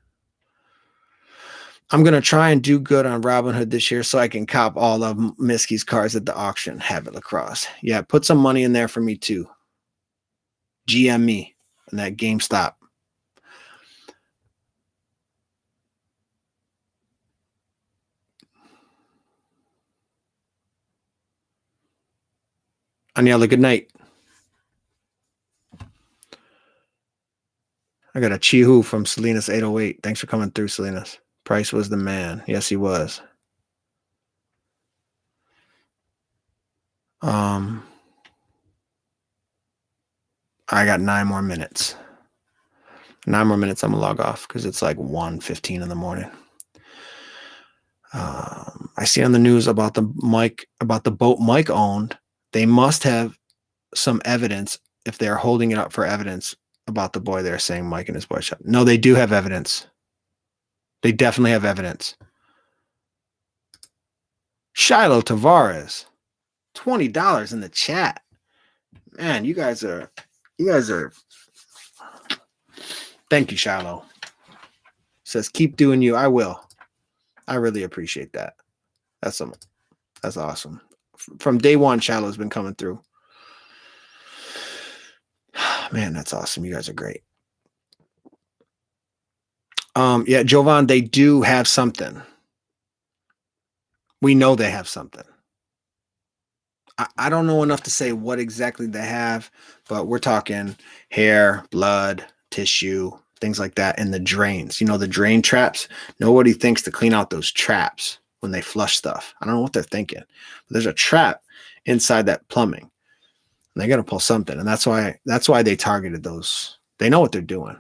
I'm going to try and do good on Robinhood this year so I can cop all of Miske's cars at the auction. Have it lacrosse. Yeah, put some money in there for me too. GM me and that GameStop. Aniela, good night. I got a Chihu from Salinas 808. Thanks for coming through, Salinas. Price was the man. Yes, he was. I got 9 more minutes. 9 more minutes, I'm going to log off because it's like 1:15 in the morning. I see on the news about the boat Mike owned. They must have some evidence if they're holding it up for evidence about the boy they're saying Mike and his boy shot. No, they do have evidence. They definitely have evidence. Shiloh Tavares, $20 in the chat. Man, you guys are. Thank you, Shiloh. Says keep doing you. I will. I really appreciate that. That's awesome. From day one, Shiloh's been coming through. Man, that's awesome. You guys are great. Yeah, Jovan, they do have something. We know they have something. I don't know enough to say what exactly they have, but we're talking hair, blood, tissue, things like that, and the drains. You know, the drain traps. Nobody thinks to clean out those traps when they flush stuff. I don't know what they're thinking. But there's a trap inside that plumbing. And they got to pull something. And that's why they targeted those. They know what they're doing.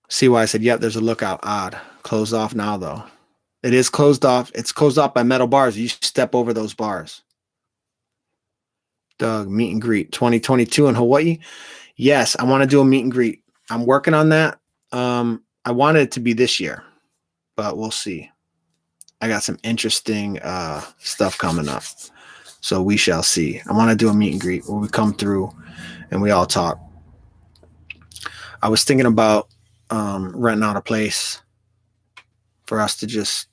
See why I said, yep, there's a lookout. Odd. Closed off now, though. It is closed off. It's closed off by metal bars. You step over those bars. Doug, meet and greet 2022 in Hawaii. Yes, I want to do a meet and greet. I'm working on that. I wanted it to be this year, but we'll see. I got some interesting stuff coming up. So we shall see. I want to do a meet and greet where we come through and we all talk. I was thinking about renting out a place for us to just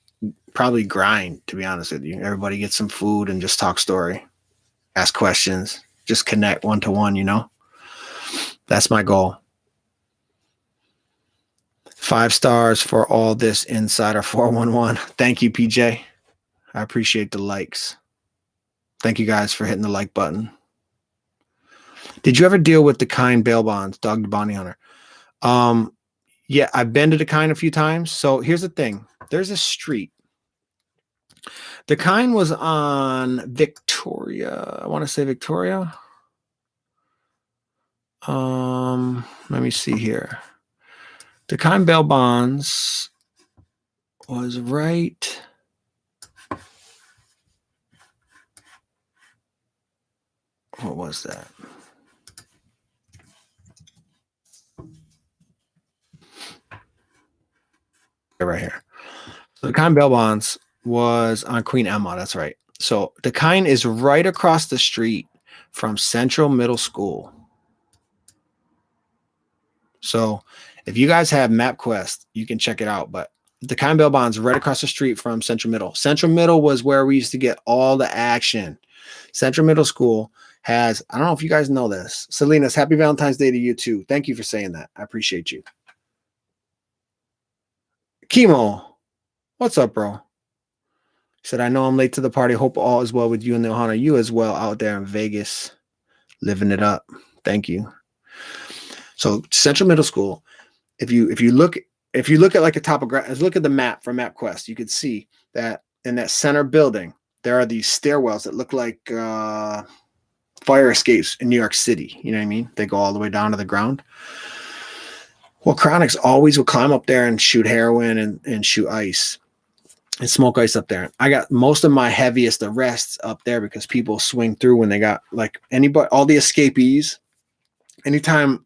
probably grind, to be honest with you. Everybody get some food and just talk story, ask questions, just connect one-to-one, you know? That's my goal. 5 stars for all this Insider 411. Thank you, PJ. I appreciate the likes. Thank you guys for hitting the like button. Did you ever deal with the Kind bail bonds, Dog the Bounty Hunter? Yeah, I've been to the Kind a few times. So here's the thing. There's a street. The Kind was on Victoria. I want to say Victoria. Let me see here. The Kind bail bonds was right. What was that? Right here. So the Kind bail bonds was on Queen Emma. That's right. So the Kind is right across the street from Central Middle School. So if you guys have MapQuest, you can check it out. But the Kind bail bonds right across the street from Central Middle. Central Middle was where we used to get all the action. Central Middle School has, I don't know if you guys know this. Salinas, happy Valentine's Day to you too. Thank you for saying that. I appreciate you. Chemo, what's up, bro? He said, I know I'm late to the party. Hope all is well with you and the Ohana. You as well out there in Vegas, living it up. Thank you. So Central Middle School, if you look at like a topograph, look at the map from MapQuest, you could see that in that center building, there are these stairwells that look like fire escapes in New York City. You know what I mean? They go all the way down to the ground. Well, Korenics always would climb up there and shoot heroin and shoot ice. and smoke ice up there. I got most of my heaviest arrests up there because people swing through when they got like anybody, all the escapees. Anytime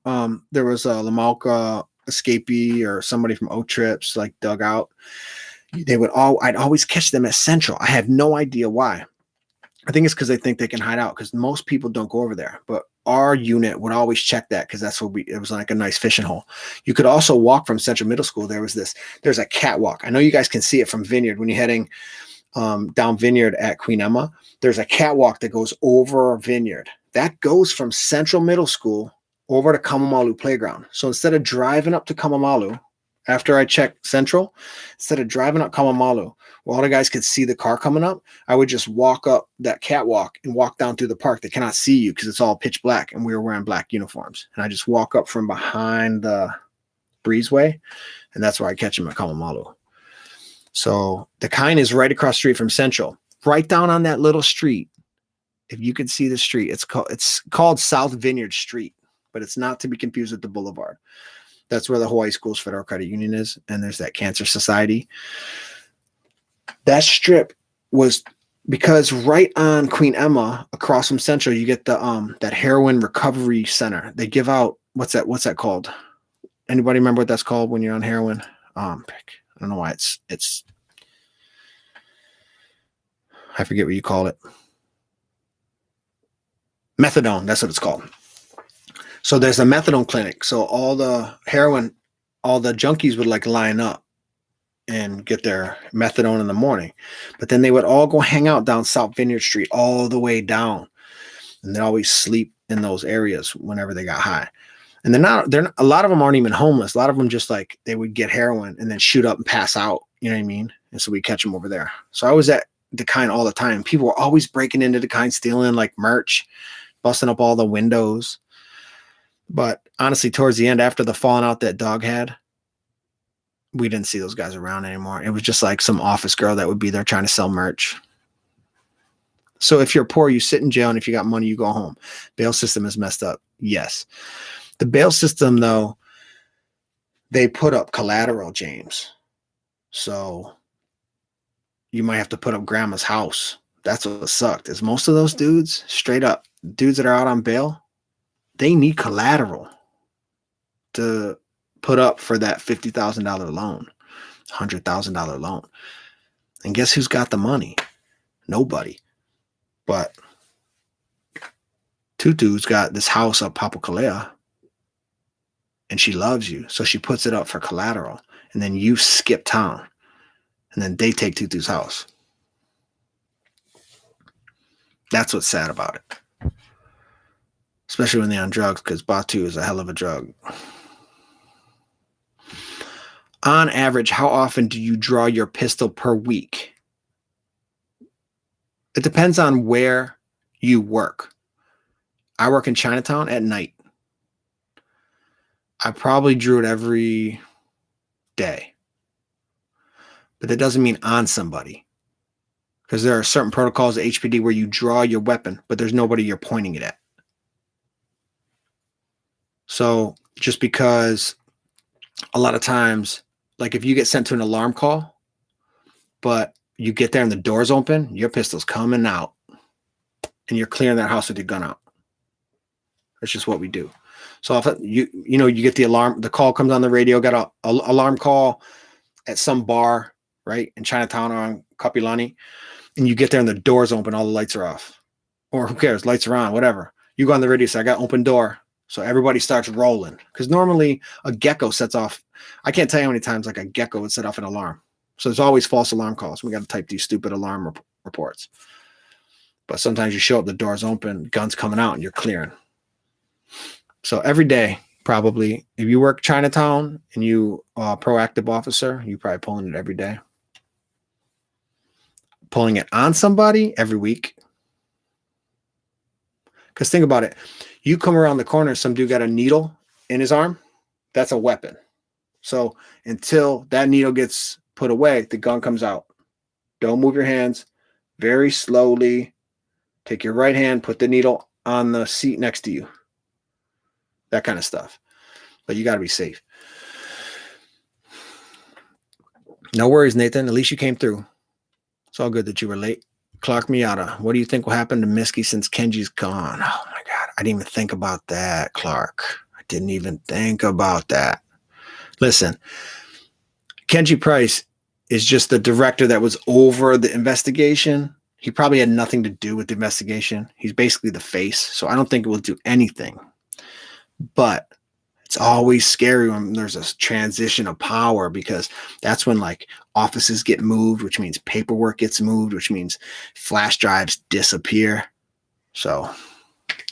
there was a Lamalka escapee or somebody from O Trips like dug out, I'd always catch them at Central. I have no idea why. I think it's because they think they can hide out because most people don't go over there. But our unit would always check that because that's what it was like a nice fishing hole. You could also walk from Central Middle School. There's a catwalk. I know you guys can see it from Vineyard when you're heading down Vineyard at Queen Emma. There's a catwalk that goes over Vineyard. That goes from Central Middle School over to Kamamalu Playground. So instead of driving up to Kamamalu, after I checked Central, instead of driving up Kamamalu, where all the guys could see the car coming up, I would just walk up that catwalk and walk down through the park. They cannot see you because it's all pitch black, and we were wearing black uniforms. And I just walk up from behind the breezeway, and that's where I catch them at Kamamalu. So the Kind is right across the street from Central, right down on that little street. If you could see the street, it's called South Vineyard Street, but it's not to be confused with the Boulevard. That's where the Hawaii Schools Federal Credit Union is, and there's that Cancer Society. That strip was because right on Queen Emma, across from Central, you get the that heroin recovery center. They give out what's that called? Anybody remember what that's called when you're on heroin? I don't know why it's I forget what you call it. Methadone, that's what it's called. So there's a methadone clinic. So all the junkies would like line up and get their methadone in the morning. But then they would all go hang out down South Vineyard Street all the way down. And they always sleep in those areas whenever they got high. And a lot of them aren't even homeless. A lot of them just like they would get heroin and then shoot up and pass out. You know what I mean? And so we catch them over there. So I was at the Kind all the time. People were always breaking into the Kind, stealing like merch, busting up all the windows. But honestly, towards the end, after the falling out that dog had, we didn't see those guys around anymore. It was just like some office girl that would be there trying to sell merch. So if you're poor, you sit in jail, and if you got money, you go home. Bail system is messed up. Yes. The bail system, though, they put up collateral, James. So you might have to put up grandma's house. That's what sucked, is most of those dudes, straight up, dudes that are out on bail, they need collateral to put up for that $50,000 loan, $100,000 loan. And guess who's got the money? Nobody. But Tutu's got this house up Papakolea, and she loves you. So she puts it up for collateral. And then you skip town. And then they take Tutu's house. That's what's sad about it. Especially when they're on drugs, because Batu is a hell of a drug. On average, how often do you draw your pistol per week? It depends on where you work. I work in Chinatown at night. I probably drew it every day. But that doesn't mean on somebody. Because there are certain protocols at HPD where you draw your weapon, but there's nobody you're pointing it at. So just because a lot of times, like if you get sent to an alarm call, but you get there and the door's open, your pistol's coming out and you're clearing that house with your gun out. That's just what we do. So if you get the alarm, the call comes on the radio, got a alarm call at some bar, right, in Chinatown or on Kapilani, and you get there and the door's open, all the lights are off. Or who cares, lights are on, whatever. You go on the radio, say, I got open door. So everybody starts rolling. Because normally a gecko sets off, I can't tell you how many times like a gecko would set off an alarm. So there's always false alarm calls. We got to type these stupid alarm reports. But sometimes you show up, the door's open, guns coming out, and you're clearing. So every day, probably, if you work Chinatown and you are a proactive officer, you're probably pulling it every day. Pulling it on somebody every week. Because think about it. You come around the corner, some dude got a needle in his arm. That's a weapon. So until that needle gets put away, the gun comes out. Don't move your hands. Very slowly. Take your right hand, put the needle on the seat next to you. That kind of stuff. But you got to be safe. No worries, Nathan. At least you came through. It's all good that you were late. Clark Miata, what do you think will happen to Miske since Kenji's gone? Oh my God, I didn't even think about that, Clark. I didn't even think about that. Listen, Kenji Price is just the director that was over the investigation. He probably had nothing to do with the investigation. He's basically the face, so I don't think it will do anything. But it's always scary when there's a transition of power, because that's when like offices get moved, which means paperwork gets moved, which means flash drives disappear. So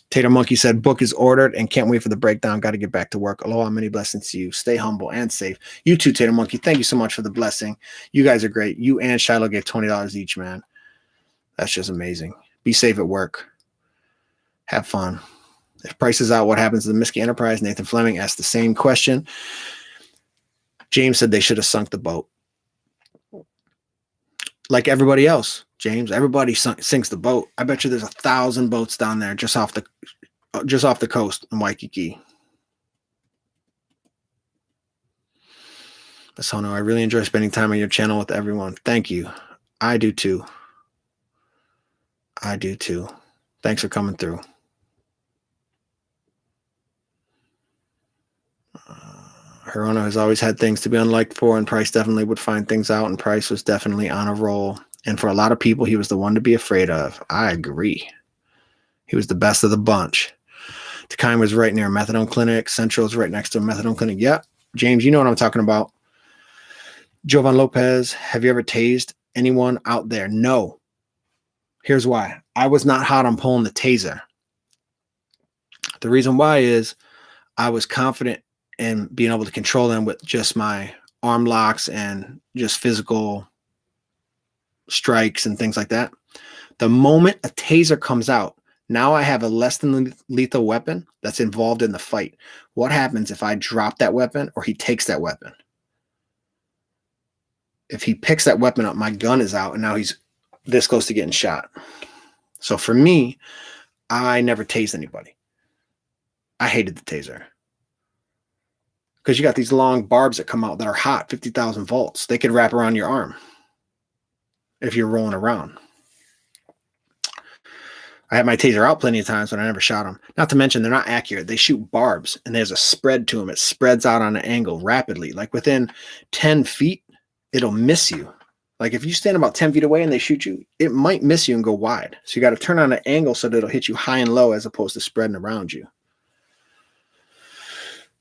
Tater Monkey said, book is ordered and can't wait for the breakdown. Got to get back to work. Aloha, many blessings to you. Stay humble and safe. You too, Tater Monkey. Thank you so much for the blessing. You guys are great. You and Shiloh gave $20 each, man. That's just amazing. Be safe at work. Have fun. If Price is out, what happens to the Miske Enterprise? Nathan Fleming asked the same question. James said they should have sunk the boat. Like everybody else, James, everybody sinks the boat. I bet you there's 1,000 boats down there just off the coast in Waikiki. Miss Hono, I really enjoy spending time on your channel with everyone. Thank you. I do too. I do too. Thanks for coming through. Hirono has always had things to be unliked for, and Price definitely would find things out, and Price was definitely on a roll. And for a lot of people, he was the one to be afraid of. I agree. He was the best of the bunch. Takine was right near a methadone clinic. Central is right next to a methadone clinic. Yep. James, you know what I'm talking about. Jovan Lopez, have you ever tased anyone out there? No. Here's why. I was not hot on pulling the taser. The reason why is I was confident and being able to control them with just my arm locks and just physical strikes and things like that. The moment a taser comes out, now I have a less than lethal weapon that's involved in the fight. What happens if I drop that weapon or he takes that weapon? If he picks that weapon up, my gun is out and now he's this close to getting shot. So for me, I never tased anybody. I hated the taser. Because you got these long barbs that come out that are hot, 50,000 volts. They could wrap around your arm if you're rolling around. I had my taser out plenty of times, but I never shot them. Not to mention, they're not accurate. They shoot barbs, and there's a spread to them. It spreads out on an angle rapidly. Like within 10 feet, it'll miss you. Like if you stand about 10 feet away and they shoot you, it might miss you and go wide. So you got to turn on an angle so that it'll hit you high and low as opposed to spreading around you.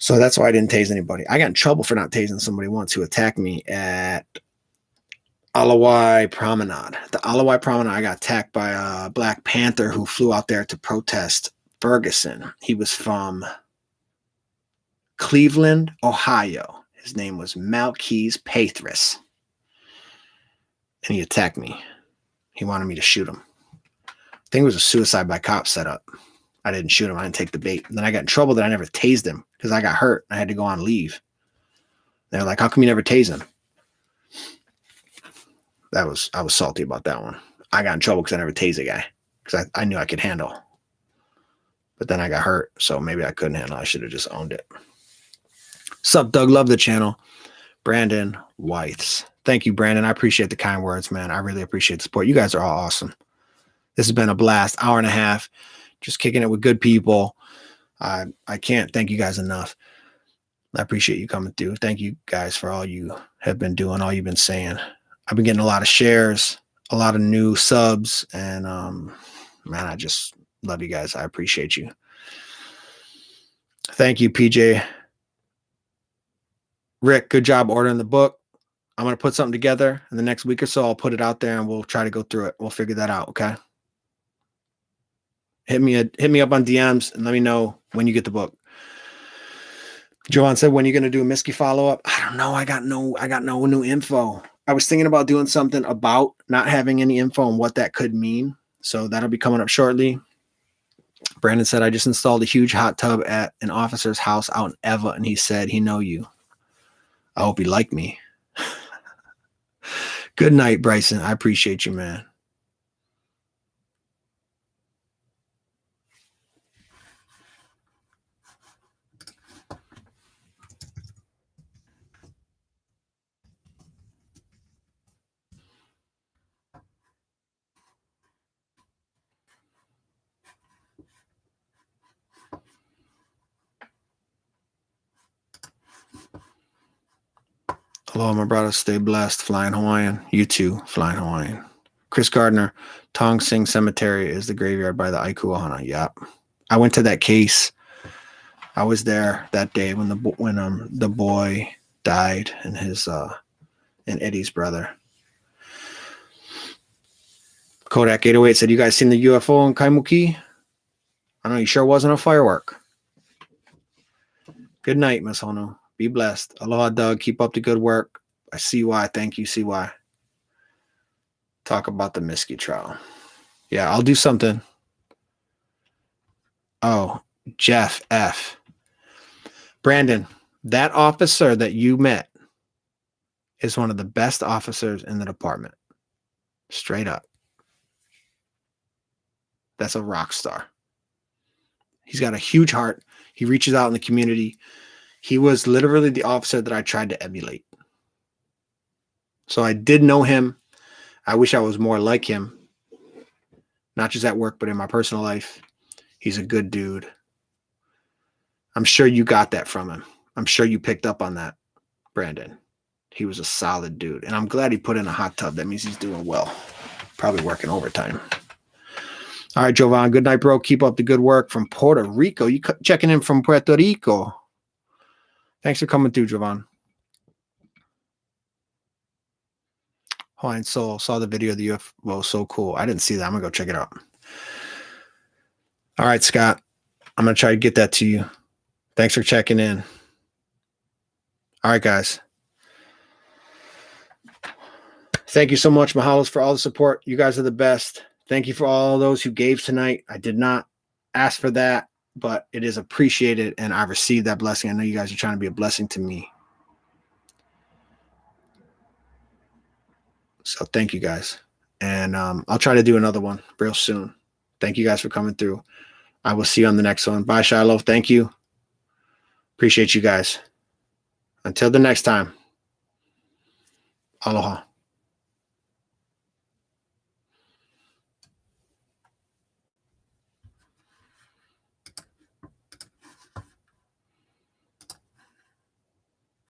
So that's why I didn't tase anybody. I got in trouble for not tasing somebody once who attacked me at Alawai Promenade. The Alawai Promenade, I got attacked by a Black Panther who flew out there to protest Ferguson. He was from Cleveland, Ohio. His name was Malquise Pathris. And he attacked me. He wanted me to shoot him. I think it was a suicide by cop setup. I didn't shoot him. I didn't take the bait. And then I got in trouble that I never tased him because I got hurt. I had to go on leave. They're like, how come you never tase him? I was salty about that one. I got in trouble because I never tased a guy because I knew I could handle. But then I got hurt, so maybe I couldn't handle. I should have just owned it. Sup, Doug? Love the channel. Brandon Whites. Thank you, Brandon. I appreciate the kind words, man. I really appreciate the support. You guys are all awesome. This has been a blast. Hour and a half. Just kicking it with good people. I can't thank you guys enough. I appreciate you coming through. Thank you guys for all you have been doing, all you've been saying. I've been getting a lot of shares, a lot of new subs, and man, I just love you guys. I appreciate you. Thank you, PJ. Rick, good job ordering the book. I'm going to put something together in the next week or so. I'll put it out there and we'll try to go through it. We'll figure that out, okay? Hit me up on DMs and let me know when you get the book. Joanne said, when are you going to do a Miske follow-up? I don't know. I got no new info. I was thinking about doing something about not having any info on what that could mean. So that'll be coming up shortly. Brandon said, I just installed a huge hot tub at an officer's house out in Eva, and he said he know you. I hope he liked me. Good night, Bryson. I appreciate you, man. Hello, my brother. Stay blessed. Flying Hawaiian. You too. Flying Hawaiian. Chris Gardner. Tong Sing Cemetery is the graveyard by the Aiku Ohana. Yep. I went to that case. I was there that day when the boy died and his and Eddie's brother. Kodak 808 said, "You guys seen the UFO in Kaimuki? I know you sure wasn't a firework." Good night, Miss Hono. Be blessed. Aloha, Doug. Keep up the good work. I see why. Thank you. See why. Talk about the Miske trial. Yeah, I'll do something. Oh, Jeff F. Brandon, that officer that you met is one of the best officers in the department. Straight up. That's a rock star. He's got a huge heart. He reaches out in the community. He was literally the officer that I tried to emulate. So I did know him. I wish I was more like him. Not just at work, but in my personal life. He's a good dude. I'm sure you got that from him. I'm sure you picked up on that, Brandon. He was a solid dude. And I'm glad he put in a hot tub. That means he's doing well. Probably working overtime. All right, Jovan. Good night, bro. Keep up the good work from Puerto Rico. You checking in from Puerto Rico. Thanks for coming through, Jovan. Hawaiian Soul. Saw the video of the UFO. So cool. I didn't see that. I'm going to go check it out. All right, Scott. I'm going to try to get that to you. Thanks for checking in. All right, guys. Thank you so much, Mahalos, for all the support. You guys are the best. Thank you for all those who gave tonight. I did not ask for that, but it is appreciated, and I received that blessing. I know you guys are trying to be a blessing to me. So thank you, guys. And I'll try to do another one real soon. Thank you guys for coming through. I will see you on the next one. Bye, Shiloh. Thank you. Appreciate you guys. Until the next time. Aloha.